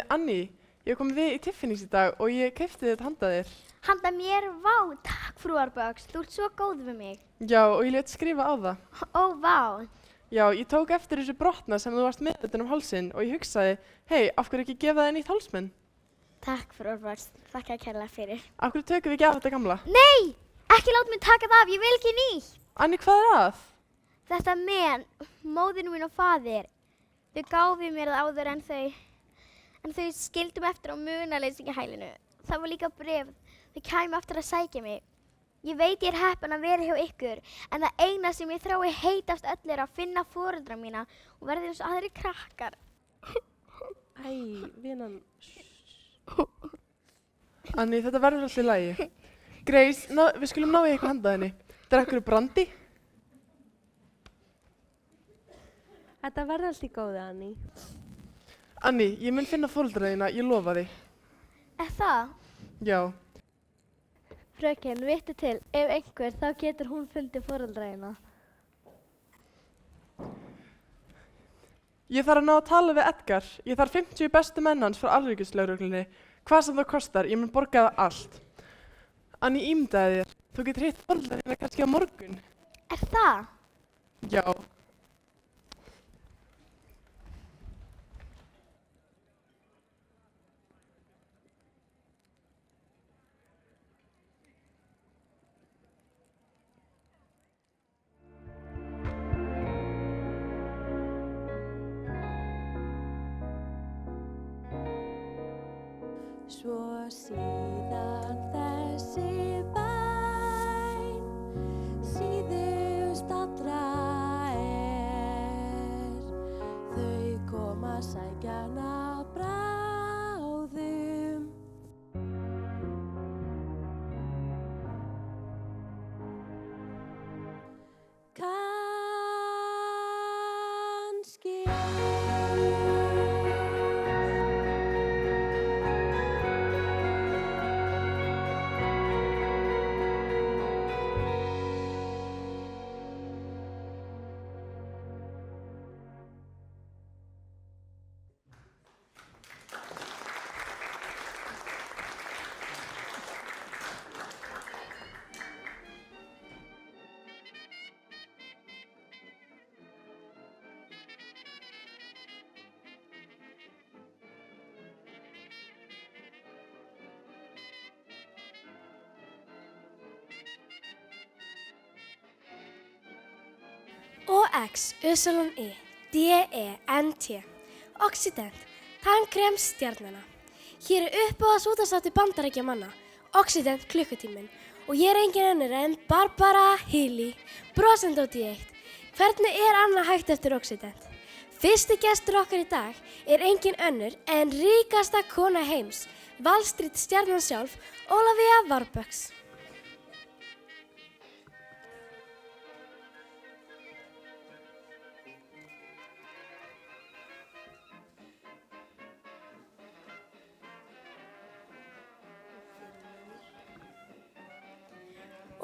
Annie, ég kom við í Tiffany's í dag og ég keypti þetta handa þér. Handa mér? Vá, takk frú Warbucks. Þú ert svo góð við mig. Já, og ég lét skrifa á það. Ó, vá. Já, ég tók eftir þessu brotna sem þú varst með utan hálsinn og ég hugsaði, hei, af hverju ekki gefa það nýtt hálsmenn? Takk frú Warbucks, þakka kærlega fyrir. Af hverju tökum við ekki af þetta gamla? Nei, ekki láta mig taka það af, ég vil ekki nýtt. Annie, hvað er að? Þetta með móðir mín og faðir, þau gáfu mér það áður en þau skildum eftir á munaðarleysingahælinu. Það var líka bréf, þau kæmu aftur að sækja mig. Ég veit ég er heppin að vera hjá ykkur, en það eina sem ég þrái heitast öll er að finna foreldra mína og verða eins og aðri krakkar. Æ, vinan. Annie, þetta verður alltaf í lagi. Grace, við skulum ná í eitthvað handa henni. Drekkur þú brandi? Þetta verður alltaf í góðu, Annie. Annie, ég mun finna foreldra þína, ég lofa því. Er það? Já. Fröken, vittu til, ef einhver, þá getur hún fundið foreldra þína. Ég þarf að ná að tala við Edgar. Ég þarf 50 bestu menn hans frá alríkislögreglunni. Hvað sem það kostar, ég mun borga það allt. Annie, ímyndaðu þér. Þú getur hitt foreldra þína kannski á morgun. Er það? Já. Svo síðan þessi bæn síðust allra þau koma sækja hana bráðum. Kannski OX, Y, D-E-N-T. Occident, tannkremsstjarnana. Hér uppáhalds útvarpsþáttur Bandaríkjamanna, Occident klukkutíminn. Og ég engin önnur en Barbara Healy, brosandi út í eitt. Hvernig annað hægt eftir Occident? Fyrsti gestur okkar í dag engin önnur en ríkasta kona heims, Wall Street stjarnan sjálf, Olivia Warbucks.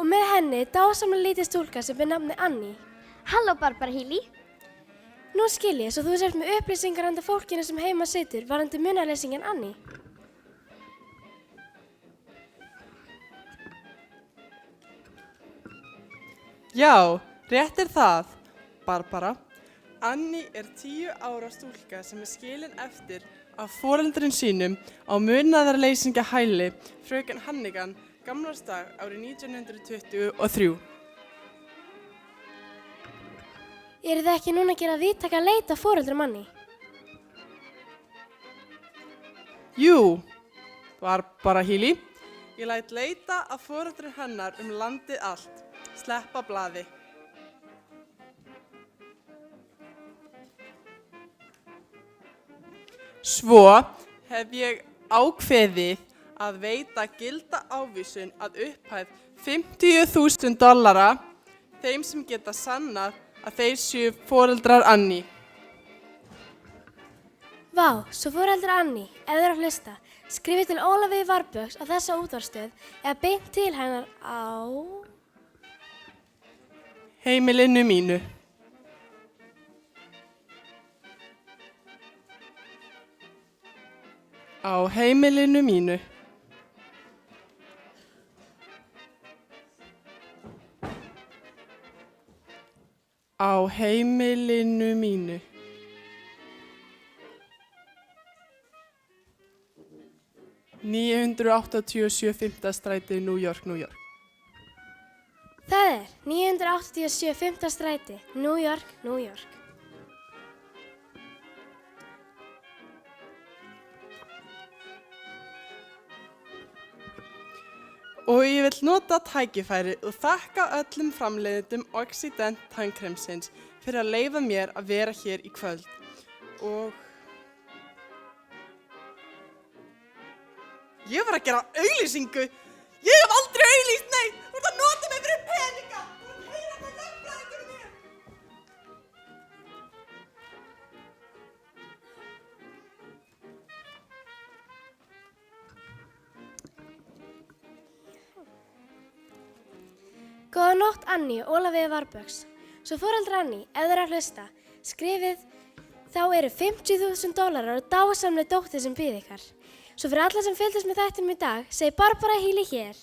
Og með henni dásamlega lítið stúlka sem nafni Annie. Halló Barbara Healy. Nú skil ég, svo þú sért með upplýsingar handa fólkinu sem heima situr varðandi munaðarleysingjan Annie. Já, rétt það, Barbara. Annie 10 ára stúlka sem skilin eftir af foreldrum sínum á munaðarleysingahæli fröken Hannigan gamlársdag árið 1923. Þið ekki núna að gera víðtæka leit að foreldrum Annie? Jú, Barbara Healy. Ég læt leita að foreldrum hennar landið allt. Sleppa blaði. Svo hef ég ákveðið að veita gilda ávísun að upphæð $50,000 þeim sem geta sannað að þeir séu foreldrar Annie. Vá, svo foreldrar Annie, ef þið að hlusta, skrifið til Olivia Warbucks á þessa útvarpsstöð eða beint til hennar á heimilinu mínu. Á heimilinu mínu. Á heimilinu mínu. (987) 5. stræti, New York, New York. Það 987 5. stræti, New York, New York. Og ég vil nota tækifærið og þakka öllum framleiðendum Occident tannkremsins fyrir að leyfa mér að vera hér í kvöld. Og ég var að gera auglýsingu. Ég hef aldrei auglýst neitt. Þú ert að nota mig fyrir peninga. Þú ert að heyra hvað lögfræðingurinn er. Góða nótt Annie og Olivia Warbucks. Svo foreldrar Annie, ef þið að hlusta, skrifið þá $50,000 og dásamleg dóttir sem býð ykkar. Svo fyrir alla sem fylgdust með þættinum í dag, segir Barbara Healy hér.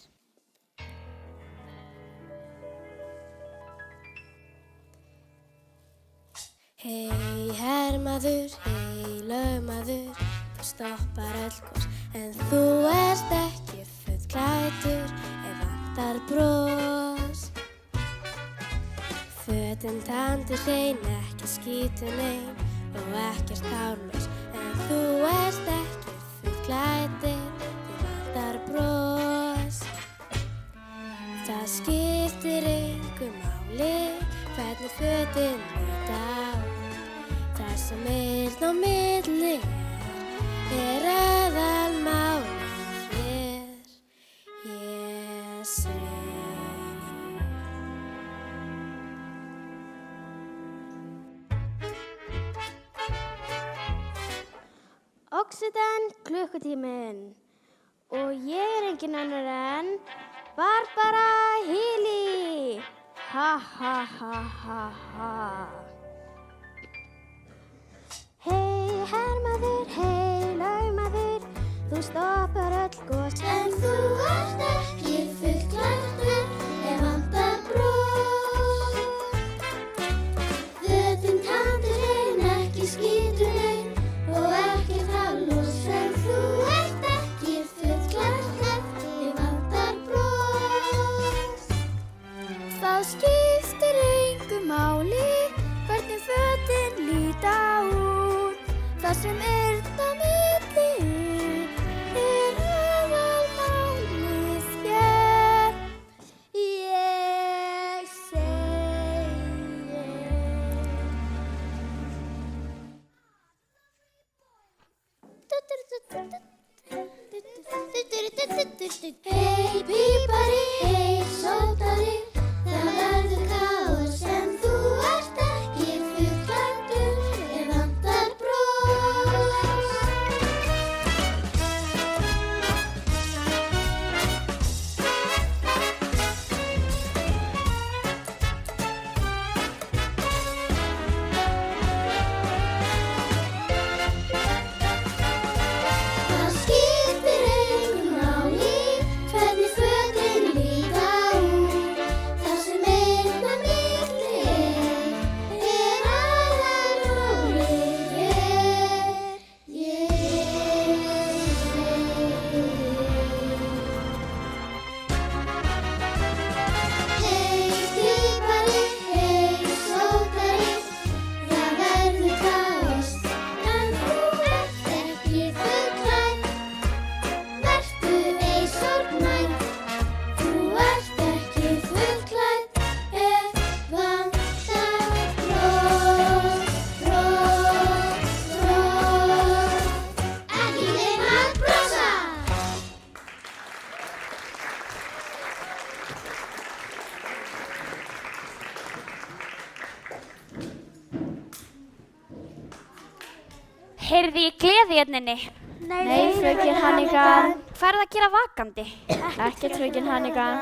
Hei hermaður, hei lögmaður, þú stoppar öll gos, en þú ert ekki fullklæddur, ef vantar bros. Fötin tandur hrein, ekki skítun ein og ekkert hárlaus, en þú ert ekki fullklæddur, ef vantar bros. Það skiptir engu máli hvernig fötin líta á. Það sem á milli aðalmálið hér, ég segi. Occident klukkutíminn og ég engin önnur en Barbara Healy. Ha ha ha ha ha. Hei hermaður, hei lögmaður, þú stoppar öll gos, en þú ert ekki fullklæddur, ef vantar bros. Fötin tandur hrein, ekki skítun ein og ekkert hárlaus, en þú ert ekki fullklæddur, ef vantar bros. Það skiptir engu máli hvernig fötin líta pípari, hey, sótari, það verður kaos en þú ert ekki fullklæddur, vantar bros. Það skiptir engu máli hvernig fötin líta út. Það sem einn á milli er aðalmálið. Hey, pípari, hey, sótari, það verður kaos en þú ert ekki fullklædd. Vertu ei sorgmædd, þú ert ekki fullklædd ef vantar bros. Ekki gleyma að brosa! Heyrði ég gleði hérna inni? Nei, fröken Hannigan. Hvað er það að gera vakandi? Ekkert, fröken Hannigan.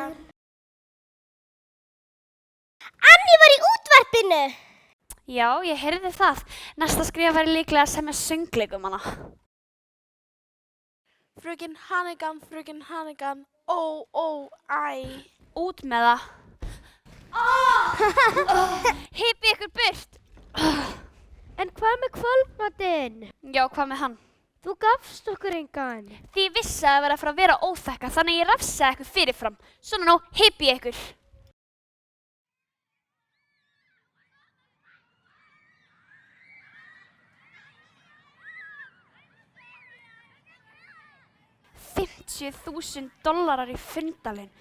Annie var í útvarpinu! Já, ég heyrði það. Næsta skrifa væri líklega að semja söngleikum hana. Fröken Hannigan, æ. Út með það. Hyppi ykkur burt. En hvað með kvöldmatinn? Já, hvað með hann? Þú gafst okkur engan. Því ég vissi að það var að fara að vera óþekka, þannig ég rafsaði ykkur fyrirfram. Svona nú, hyppi ykkur. $50.000 í fundalinn.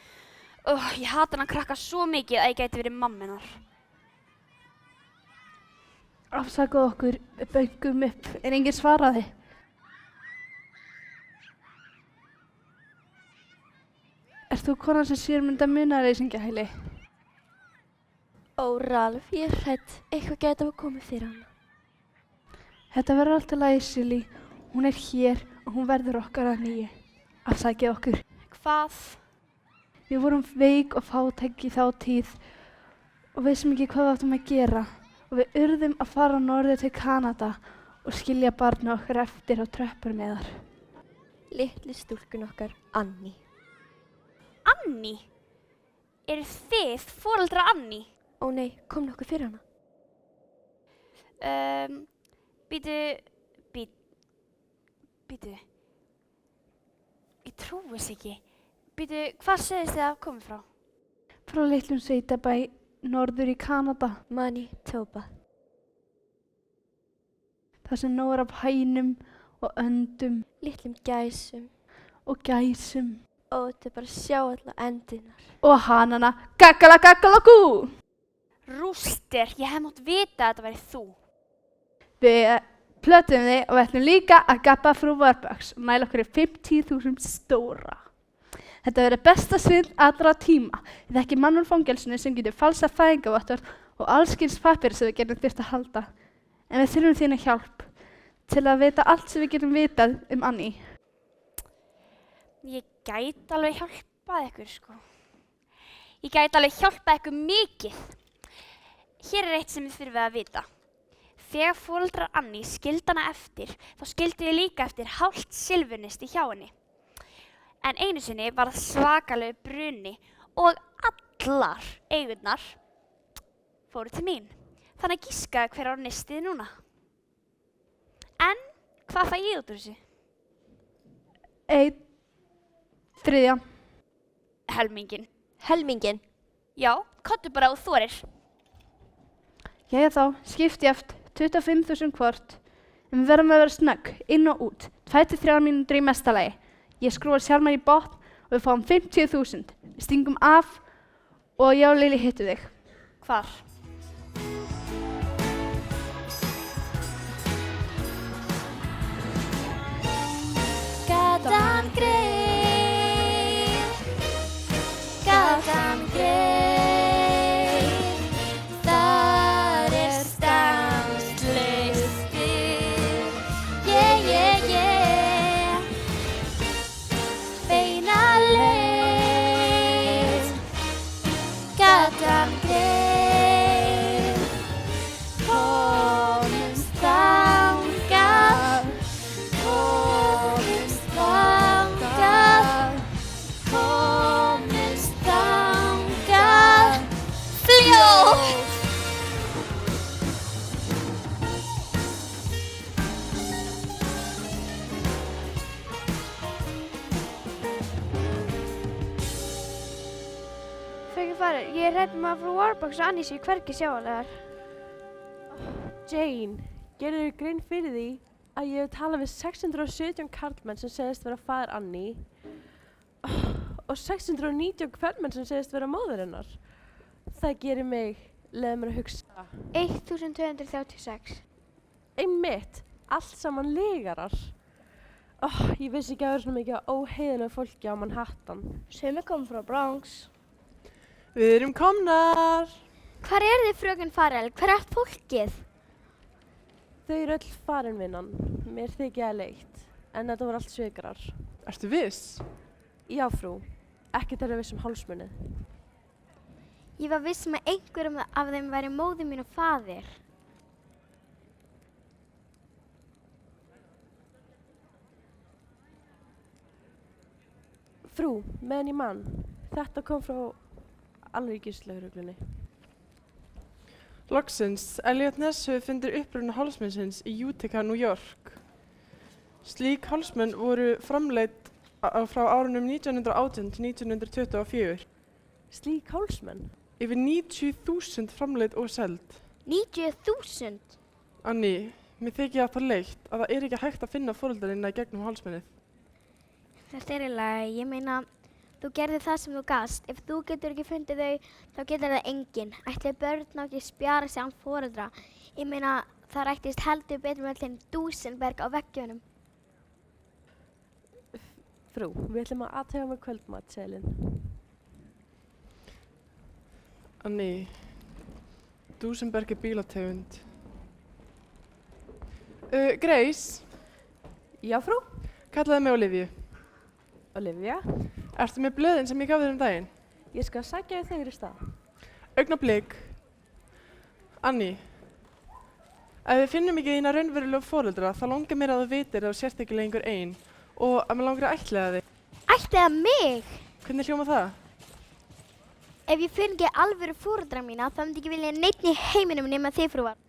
Ég hata hann að krakka svo mikið að ég gæti verið mamminar. Afsakað okkur, við böngum upp, en enginn svaraði. Ert þú konan sem sér mynda munaðarleysingjahæli? Ó, Ralf, ég er hrædd. Eitthvað gæti hafa komið fyrir hana. Þetta verður allt í lagi, Silly. Hún er hér og hún verður okkar að nýju. Afsakið okkur. Hvað? Við vorum veik og fátæk í þá tíð og vissum ekki hvað við áttum að gera. Og við urðum að fara norður til Kanada og skilja barna okkar eftir á tröppur neðar. Litli stúlkun okkar, Annie. Annie? Eru þið foreldrar Annie? Ó nei, kom nokkuð fyrir hana? Býtu. Ég trúi þess ekki. Býtu, hvað segist þið að komið frá? Frá litlum sveitabæ norður í Kanada. Manitoba. Það sem nóg er af hænum og öndum. Litlum gæsum. Og gæsum. Og þetta er bara að sjá alla endinar. Og hanana, gaggala-gaggala-gú! Rúster, ég hef mátt vita að þetta væri þú. Við plötum þig og við ætlum líka að gappa frú Warbucks og næla okkur í 50.000 stóra. Þetta verður besta svindl allra tíma. Þetta er ekki mann úr fangelsinu sem getur falsað fæðingarvottorð og allskyns pappír sem við getum þurft að halda. En við þurfum þína hjálp til að vita allt sem við getum vitað Annie. Ég gæti alveg hjálpað ykkur, sko. Ég gæti alveg hjálpað ykkur mikið. Hér er eitt sem þið þurfið að vita. Þegar foreldrar Annie skildi hana eftir, þá skildi ég líka eftir hálft silfurnisti hjá henni. En einu sinni var það svakalegu bruni og allar eigurnar fóru til mín. Þannig að giskaðu hver á nistið núna. En hvað fæ ég út úr þessu? 1/3. Helmingin. Helmingin? Já, komdu bara og þorir. Jæja þá, skipti eftir 25.000 hvort. En við verðum að vera snögg, inn og út. 2-3 mínútur í mesta lagi. Ég skrúar sjálfur í botn og við fáum 50.000. Við stingum af og ég og Lili hittu þig. Hvar? Gatan greið, gatan greið, þar stanslaust stuð. Beina leið, gatan greið, komumst þangað, komumst þangað, komumst þangað, fljótt. Fröken Farrell, ég hrædd að frú Warbucks og Annie séu hvergi sjáanlegar. Jane, gerðu þér grein fyrir því að ég hef talað við 617 karlmenn sem segist vera faðir Annie og 619 kvenmenn sem segist vera móðir hennar. Það gerir mig, leiði mér að hugsa. 1236. Einmitt, allt saman lygarar. Ég vissi ekki að vera svona mikið óheiðilegu fólki á Manhattan. Sumir kom frá Bronx. Við erum komnar. Hvar er þið, fröken Farrell? Hvar er allt fólkið? Þau eru öll farin vinnan. Mér þykir það leitt, en þetta voru allt svikarar. Ertu viss? Já, frú. Ekkert er að viss hálsmunið. Ég var viss að einhverjum af þeim væri móðir mín og faðir. Frú, meðan ég man, þetta kom frá alríkislögreglunni. Loksins, Elliot Ness hefur fundið uppruna hálsmennsins í Utica, New York. Slík hálsmenn voru framleidd frá árunum 1918 til 1924. Slík hálsmenn? Yfir 90.000 framleidd og seld. 90.000? Annie, mér þykir það leitt að það er ekki hægt að finna foreldrarina í gegnum hálsmennið. Þetta er eiginlega, ég meina, þú gerði það sem þú gast. Ef þú getur ekki fundið þau, þá getur það enginn. Ætli börn á ekki spjara sig án foreldra. Ég meina, það rættist heldur betur með allir Dusenberg á veggjunum. Frú, við ætlum að athugja með kvöldmatseðilinn. Annie, Dusenberg er bílategund. Grace? Já, frú? Kallaðu mig Olivia. Olivia? Ertu með blöðin sem ég gaf þér daginn? Ég skal sækja þig í stað. Augnablik. Annie, ef við finnum ekki þína raunverulegu foreldra, þá langar mér að þú vitir að þú sért ekki lengur ein og að mér langar að ættleiða þig. Ættleiða mig? Hvernig hljóma það? Ef ég finn ekki alvöru foreldra mína, þá myndi ekki vilja neitt í heiminum nema þig, frúar.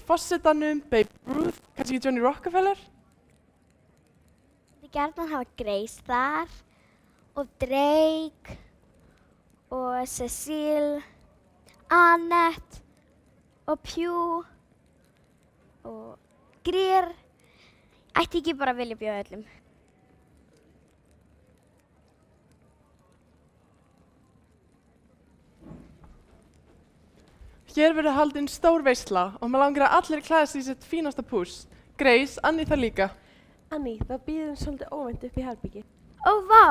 Fossetanum, Babe Ruth, kannski Johnny Rockefeller? Þið gjarnan hafa Grace þar og Drake og Cecile, Annette og Pew og Greer. Ætti ekki bara að vilja bjóða öllum. Hér verður haldin stór veisla og maður langar að allir klæðast í sitt fínasta púss. Grace, Annie það líka. Annie, það býður svolítið óvænt upp í herbyggi. Ó, vá!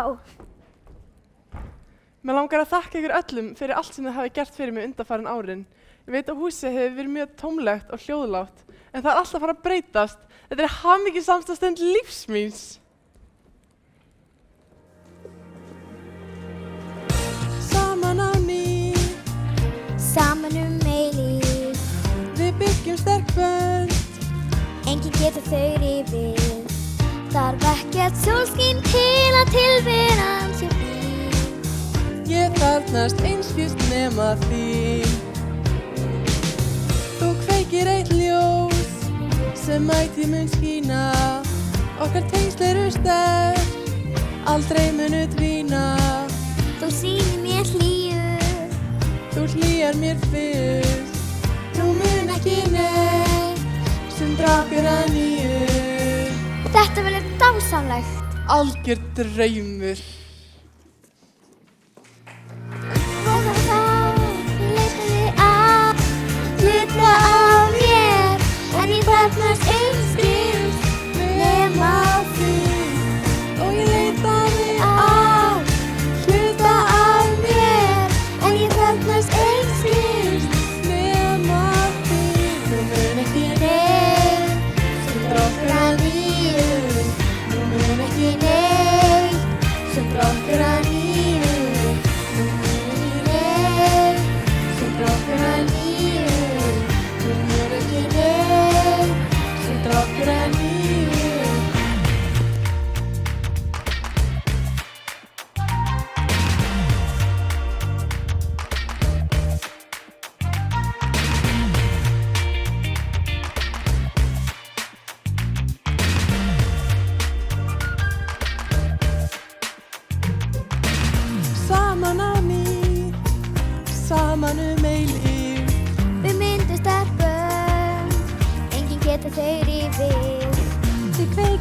Mér langar að þakka ykkur öllum fyrir allt sem þið hafi gert fyrir mig undanfarin árin. Ég veit að húsið hefur verið mjög tómlegt og hljóðlátt, en það er alltaf að fara að breytast. Þetta er hamingjusamasta stund lífs míns. Saman á ný, Saman eilíf, við byggjum sterk bönd. enginn getur þau rifið. Þarf ekkert sólskín til að tilveran sé fín. Ég þarfnast einskist nema þín. Þú kveikir eitt ljós sem ætíð mun skína. Okkar tengsl eru sterk, aldrei munu dvína. Þú sýnir mér hlýju, Þú hlýjar mér fyrst. Þú mun ekki neitt sem drakar að nýju. Þetta verður dásamlegt. Algjör draumur. Hluta af mér, en ég þarfnast einskis nema þín.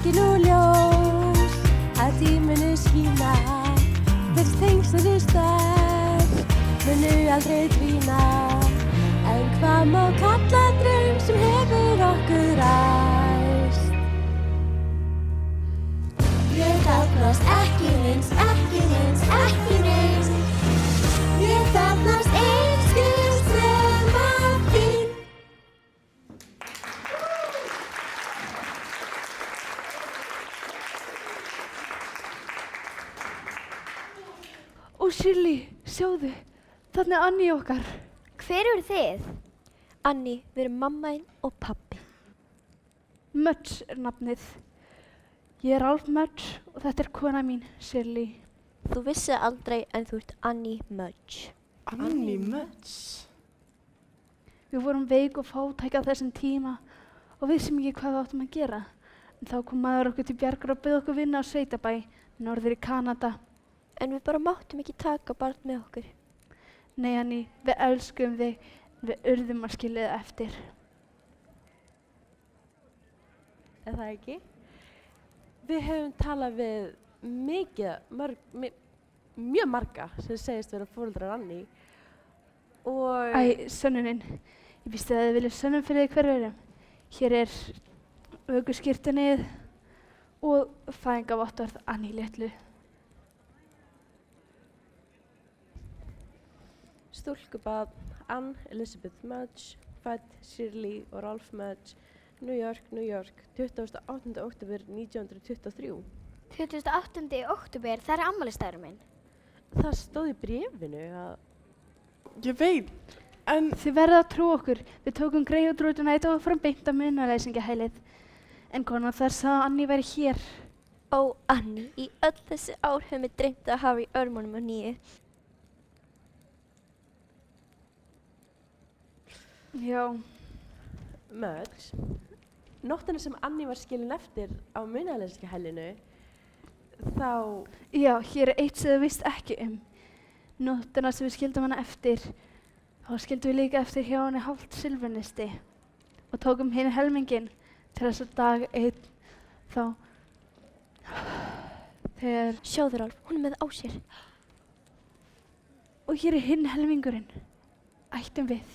ekki nú ljós að tíminu skína. Þessi tengsl eru sterk, munu aldrei dvína. En hvað má kalla draum sem hefur okkur ræst? Ég þarfnast ekki neins, ekki neins, ekki neins. Ég þarfnast einskis nema þín. Ó, Shirley, sjáðu, þarna er Annie okkar. Hver eru þið? Annie, við erum mammainn og pappi. Mudge er nafnið. Ég er Ralph Mudge og þetta er kona mín, Shirley. Þú vissir aldrei en þú ert Annie Mudge. Annie Mudge? Við vorum veik og fátæk á þessum tíma og vissum ekki hvað við áttum að gera. En þá kom maður okkur til bjargar og bauð okkur vinna á sveitabæ, norður í Kanada. En við bara máttum ekki taka barn með okkur. Nei, Annie, við elskum þig, við urðum að skilja þig eftir. Er það ekki? Við hefum talað við mjög marga sem segist vera foreldrar Annie og... Æ, sönnunin, ég vísti að þið viljið sönnum fyrir þig hverju erum. Hér er ökuskírteinið og fæðingarvottorð Annie litlu. Stúlkubarn Ann Elizabeth Mudge, fædd Shirley og Ralph Mudge, New York, New York, 28. október 1923. 28. október, það er afmælisdagurinn minn. Það stóð í bréfinu að... Ég veit, en... Þið verðið að trú okkur. Við tókum greiðutrútuna eitt og fram beint á munaðarleysingahælið. En konan þar sagði að Annie væri hér. Ó, Annie, í öll þessi ár hefur mig dreymt að hafa í örmunum á nýju. Já. Mudge, nóttina sem Annie var skilin eftir á munaðarleysingahælinu, þá... Já, hér er eitt sem þið vist ekki Nóttina sem við skildum hana eftir, þá skildum við líka eftir hjá henni hálft silfurnisti og tókum hinn helminginn til þess að dag einn þá þegar... Sjáðu, Ralph, hún er með á sér. Og hér er hinn helmingurinn. Ættum við.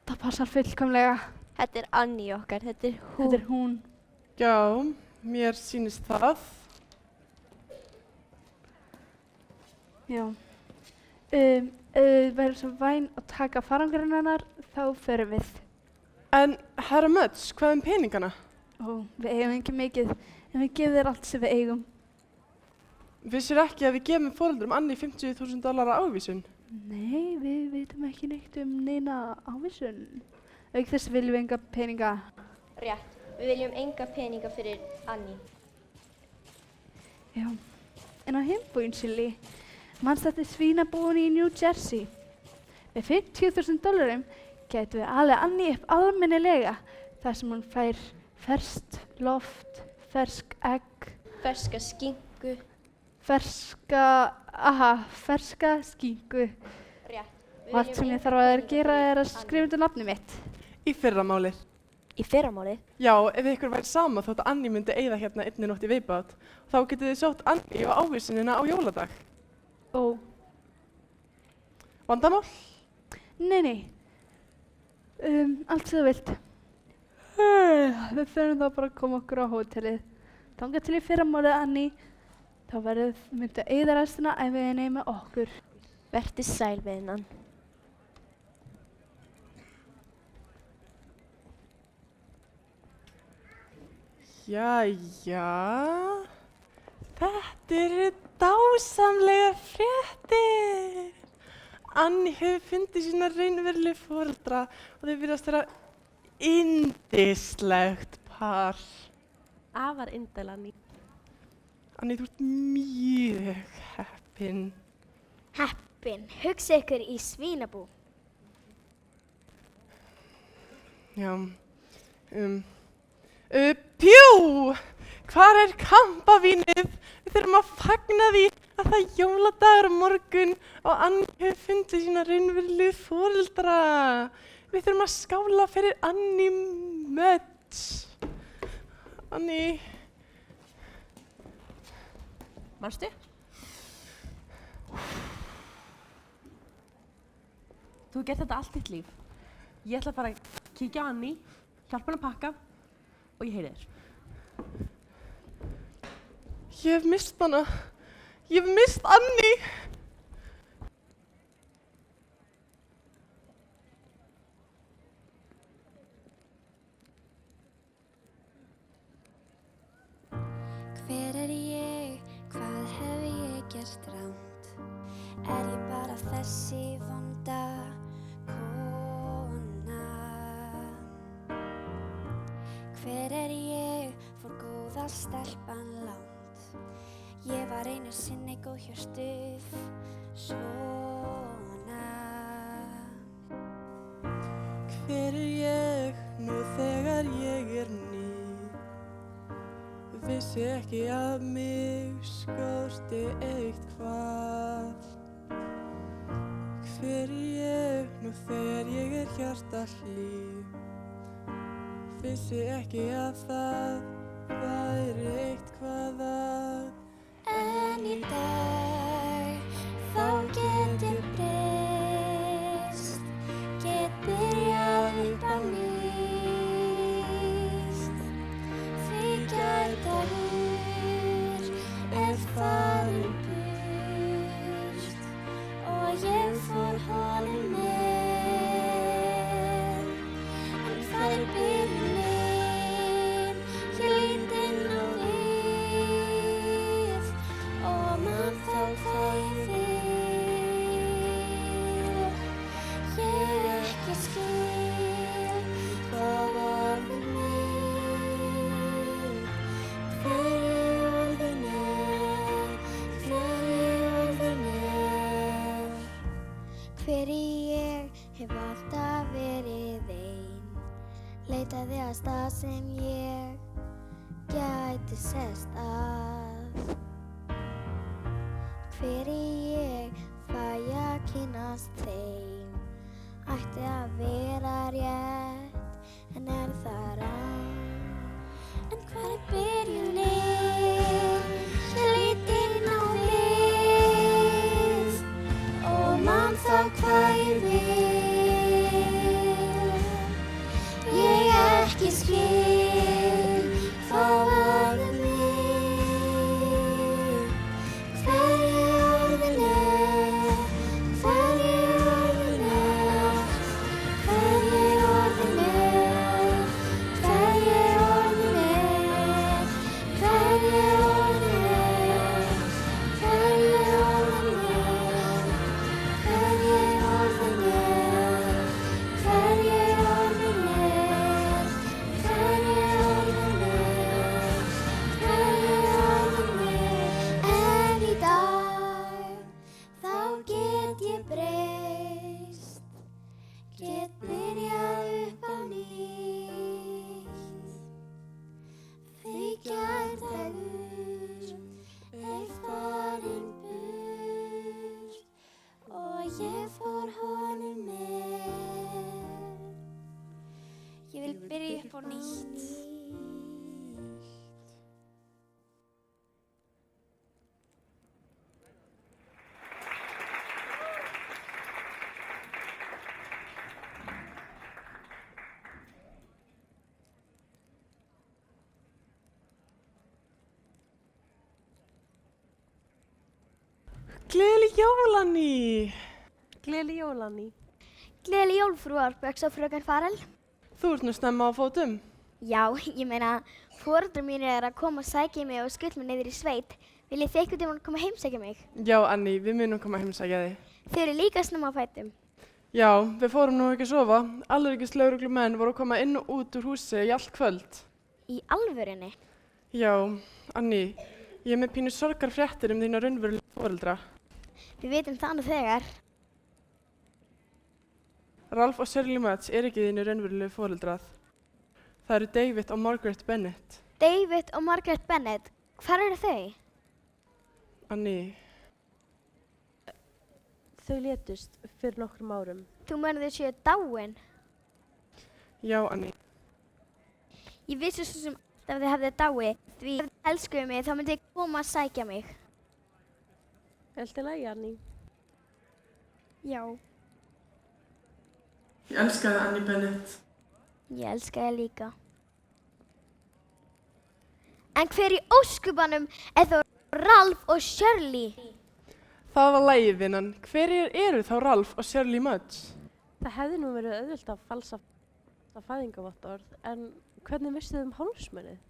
Það passar fullkomlega. Þetta er Annie okkar, þetta er hún. Þetta er hún. Já, mér sýnist það. Já. Verður svo væn að taka farangurinn hennar, þá förum við. En herra Mudge, hvað peningana? Ó, við eigum ekki mikið, en við gefum þér allt sem við eigum. Vissir ekki að við gefum foreldrum Annie $50,000 ávísun? Nei, við veitum ekki neitt neina ávísun. Auk þess viljum við enga peninga. Rétt, við viljum enga peninga fyrir Annie. Já, en á himbúinn, Shirley, manst þetta svínabúin í New Jersey. Með $50,000 getum við alveg Annie upp almennilega þar sem hún fær ferskt loft, fersk egg. Ferska skinku. Ferska skinku. Rétt. Og allt sem ég þarf að gera er að skrifa undir nafnið mitt. Í fyrramálið. Í fyrramálið? Já, ef ykkur væri sama þótt að Annie myndi eyða hérna einni nótt í viðbót, þá getið þið sótt Annie á ávísunina á jóladag. Ó. Vandamál? Nei. Allt sem þú vilt. Við þurfum þá bara að koma okkur á hótelið. Þangað til í fyrramálið, Annie. Þá myndi að eyða restina æviðinni með okkur. Vertu sæl við hennan. Jæja, þetta eru dásamlegar fréttir. Annie hefur fundið sína raunverulegu foreldra og þau virðast vera yndislegt par. Afar yndisleg, Annie. Annie, þú ert mjög heppin. Heppin, hugsa ykkur í svínabú. Já. Pjú! Hvar er kampavínið? Við þurfum að fagna því að það er jóladagur á morgun og Annie hefur fundið sína raunverulegu foreldra. Við þurfum að skála fyrir Annie Mötz. Annie. Manstu? Þú hefur gert þetta allt þitt líf. Ég ætla að fara að kíkja á Annie, hjálpa hann að pakka og ég heyri þér. Ég hef misst hana. Ég hef misst Annie. Hver er ég? Hvað hef ég gert rangt? Er ég bara þessi vonda kona? Hver er ég? Fór góða stelpan langt. Ég var einu sinni góð hjörtuð svona. Hver er ég nú þegar ég er ný? Vissi ekki að mig skorti eitthvað. Hver er ég nú þegar ég er hjartahlý? Vissi ekki að það væri eitthvað að. En í dag þá get ég breyst, get byrjað upp á nýtt. Því gærdagur er farin burt og ég fór honum með. En það er byrjunin, ég lít inn á við og man þá hvað ég vil. Ég ekki skil hvað var við mig. Hver ég orðin er, hver ég orðin er. Hver ég hef alltaf verið ein, leitaði að stað sem ég gæti sest að. Hver ég fæ að kynnast þeim, ætti að vera rétt, en er það rangt? En hvar er byrjunin? Ég lít inn á við og man þá hvað ég vil. Ég ekki skil hvað var við mig. Hver ég orðin er, hver ég orðin er. Hver ég orðin er, hver ég orðin er. Hver ég orðin er, hver ég orðin er. Hver ég orðin er, hver ég orðin er. Hver ég orðin er, hver ég orðin er. En í dag þá get ég breyst, get byrjað upp á nýtt. Því gærdagur er farin burt og ég fór honum með. Ég vil byrja upp á nýtt. Gleðileg jól, Annie. Gleðileg jól, Annie. Gleðileg jól, frú Árbjörgs og fröken Farrell. Þú ert nú snemma á fótum. Já, ég meina, foreldrar mínir eru að koma að sækja mig og skull mig niður í sveit. Viljið þið einhvern tímann koma að heimsækja mig? Já, Annie, við munum koma að heimsækja þig. Þið eru líka snemma á fætum. Já, við fórum nú ekki að sofa. Alríkislögreglumenn voru að koma inn og út úr húsi í allt kvöld. Í alvörunni? Já, Annie, ég er með pínu sorgarfréttir þína raunverulegu foreldra. Við vitum það nú þegar. Ralph og Shirley Mötz er ekki þínu raunverulegu foreldrar. Það eru David og Margaret Bennett. David og Margaret Bennett, hvar eru þau? Annie. Þau létust fyrir nokkrum árum. Þú meinir þau séu dáin? Já, Anný. Ég vissi svo sem alltaf þið hefði dáið, því ef þið elskuðu mig þá myndi ég koma að sækja mig. Allt í lagi, Anný? Já. Ég elska þig, Anný Bennett. Ég elska þig líka. En hver í óskupanum er þá Ralph og Shirley? Það var lagið, vinnan. Hverjir eru þá Ralph og Shirley Mudge? Það hefði nú verið auðvelt að falsa fæðingarvottorð, en hvernig vissu þið hálsmennið?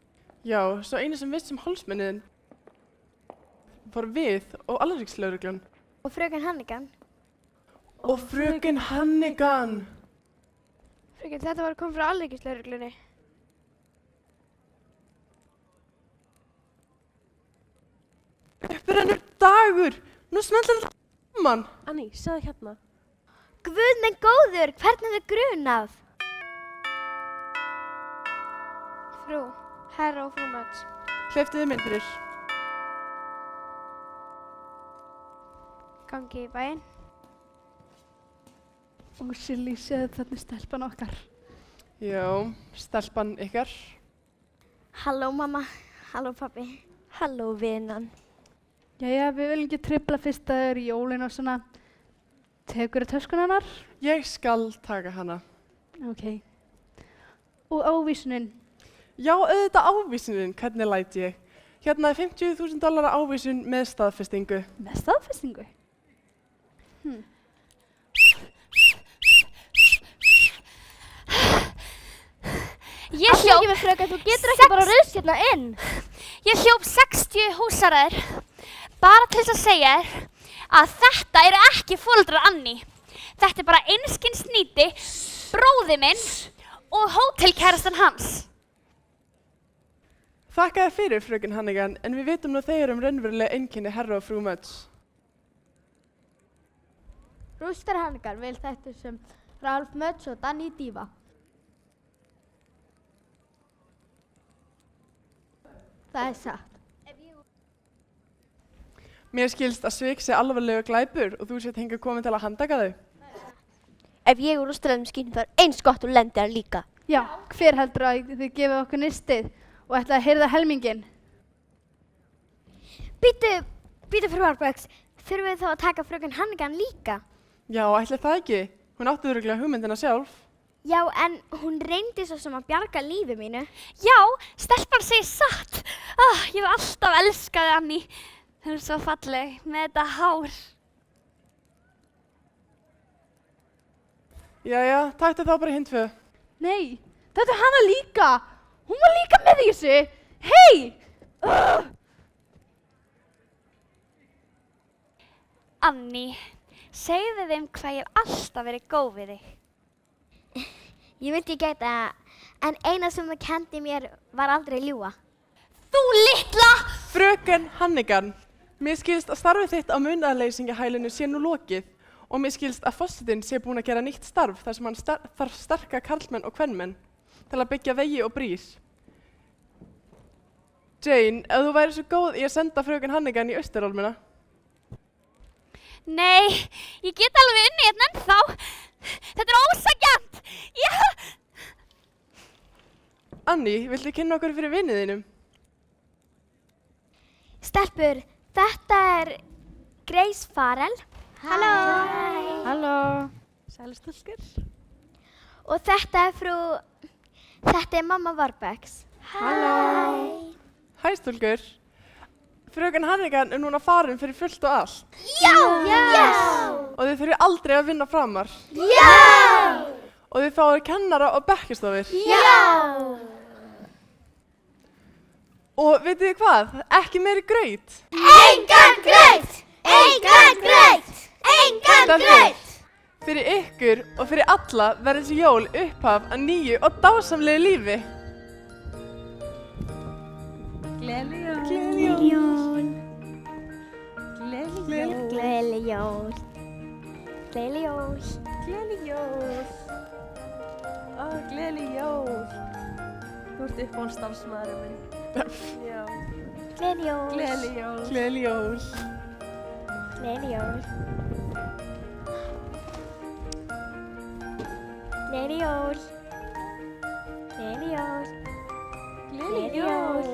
Já, svo einu sem vissi hálsmenniðin var við og alríkslauruglan. Og fröken Hannigan. Og fröken Hannigan! Fröken, þetta var að koma frá alríkislauruglunni. Upprennur dagur! Nú smellir það saman! Anný, sjáðu hérna. Guð minn góður, hvernig er þið grunað? Frú, herra og frú Mudge. Hleyptu þið minn fyrir. Gangi í bæinn. Og Shirley, séðu þarna stelpan okkar. Já, stelpan ykkar. Halló mamma, halló pabbi. Halló vinan. Jæja, við viljum ekki tripla fyrst að það eru jólin og svona. Tekur þið töskun hennar? Ég skal taka hana. Ok. Og ávísunin? Já, auðvitað ávísunin. Hvernig læt ég? Hérna er $50.000 ávísun með staðfestingu. Með staðfestingu? Ég hljóp... Ekki með fröken, þú getur ekki bara raust hérna inn. Ég hljóp 60 húsaræður bara til þess að segja þér að þetta eru ekki foreldrar Anný. Þetta er bara einskins nýti, bróði minn og hótelkærastan hans. Þakka þér fyrir, fröken Hannigan, en við vitum nú þegar raunverulega einkenni herra og frú Mudge. Rúster Hannigan vil þetta sem Ralph Mudge og Danny Diva. Það er satt. Mér skilst að svik sé alvarlega glæpur og þú sért hingað komin til að handtaka þau. Ef ég og rústarðum skýnum það er eins gott og lendi þar líka. Já, hver heldur að þið gefið okkur nistið og ætla að heyrða helminginn? Býtu frú Arbæks, þurfum við þá að taka fröken Hannigan líka? Já, ætli það ekki. Hún átti örugglega hugmyndina sjálf. Já, en hún reyndi svo sem að bjarga lífi mínu. Já, stelpan segir satt. Ég hef alltaf elskað þig, Anný. Þú er svo falleg með þetta hár. Jæja, taktu þá bara hinn tvö. Nei, þetta er hana líka. Hún var líka með þessu. Hei! Anný, segðu þeim hvað ég hef alltaf verið góð við þig. Ég myndi gæta, en eina sem það kendi mér var aldrei ljúga. Þú litla! Fröken Hannigan, mér skilst að starfið þitt á munaðarleysingahælinu sé nú lokið og mér skilst að forsetinn sé búinn að gera nýtt starf þar sem hann þarf sterka karlmenn og kvenmenn til að byggja vegi og brýr. Jane, ef þú væri svo góð í að senda fröken Hannigan í Austurálmuna. Nei, ég get alveg unnið hérna ennþá. Þetta er ósanngjarnt. Anný, viltu kynna okkur fyrir vinið þínum? Stelpur, þetta er Grace Farrell. Halló. Halló. Sælstölkur. Og þetta er mamma Arbæks. Halló. Hæ, stúlkur. Fröken Hannigan er núna farin fyrir fullt og allt. Já! Yes! Og þið þurfið aldrei að vinna framar. Já! Og þið fáið kennara og bekkjastofur. Já! Og vitið þið hvað? Ekki meiri graut. Engan graut! Engan graut! Engan graut! Fyrir ykkur og fyrir alla verður þessi jól upphaf að nýju og dásamlegu lífi. Gleðileg jól. Gleðileg jól. Gleðileg Gleðileg jól. jól. Gleðileg jól. Gleðileg jól. Gleðileg jól. Þú ert uppáhaldsstarfsmaðurinn minn. Já. Gleðileg jól. Gleðileg jól. Gleðileg jól. Gleðileg jól. Gleðileg jól. Gleðileg jól.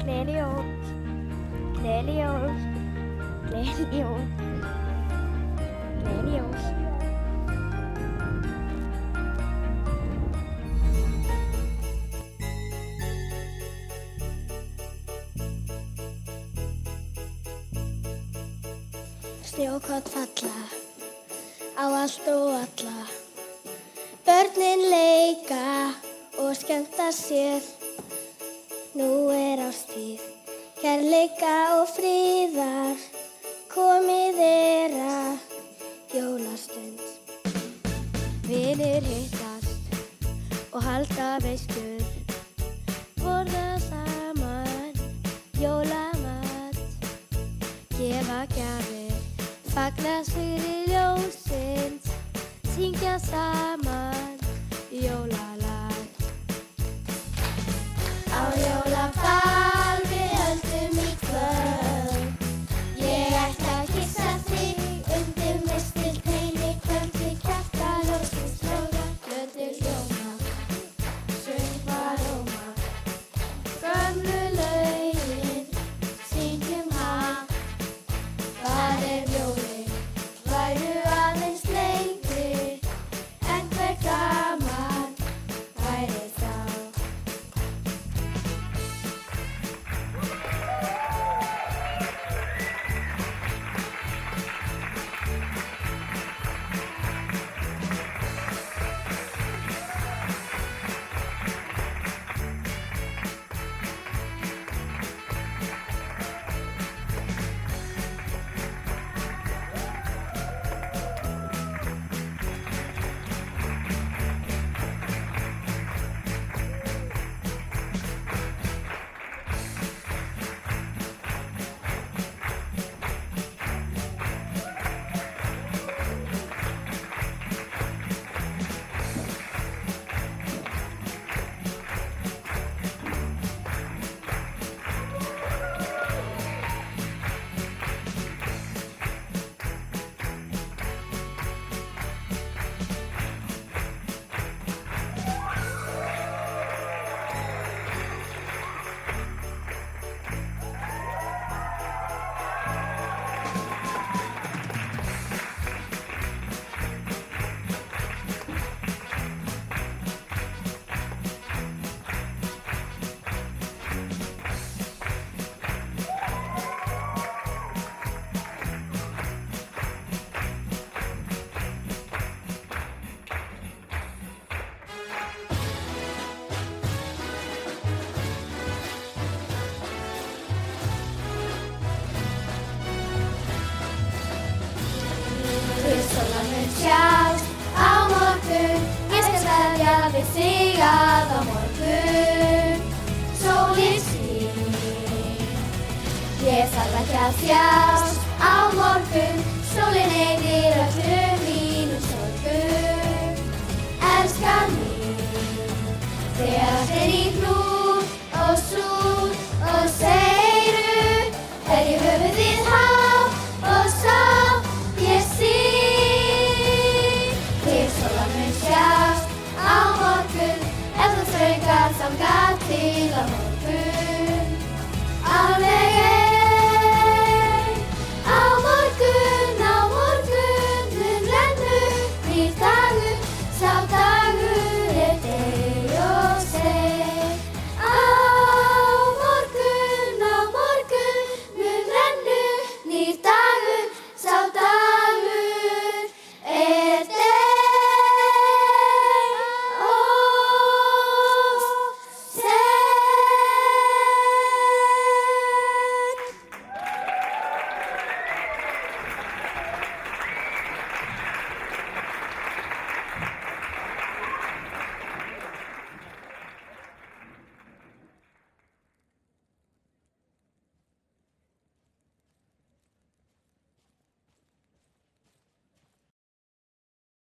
Gleðileg jól. Gleðileg jól. Gleðileg jól. Gleðileg jól. Snjókorn falla á allt og alla. Börnin leika og skemmta sér. Nú árstíð, kærleika og friðar. Komið að jólastund. Vinir hittast og halda veislur. Borða saman jólamat. Gefa gjafir, fagna sigri ljósins. Syngja saman jólalag. Á jólaball við höldum í kvöld. Ég ætla að kyssa þig undir mistilteini. Kvöldið kertaljósins slóða, plötur hljóma, söngvar róma. Gömlu lögin syngjum hann. Hvað jólin væru aðeins lengri en hver gaman væri þá. Sjást á morgun, ég skal veðja við þig að á morgun sólin skín. Ég þarf ekki að þjást,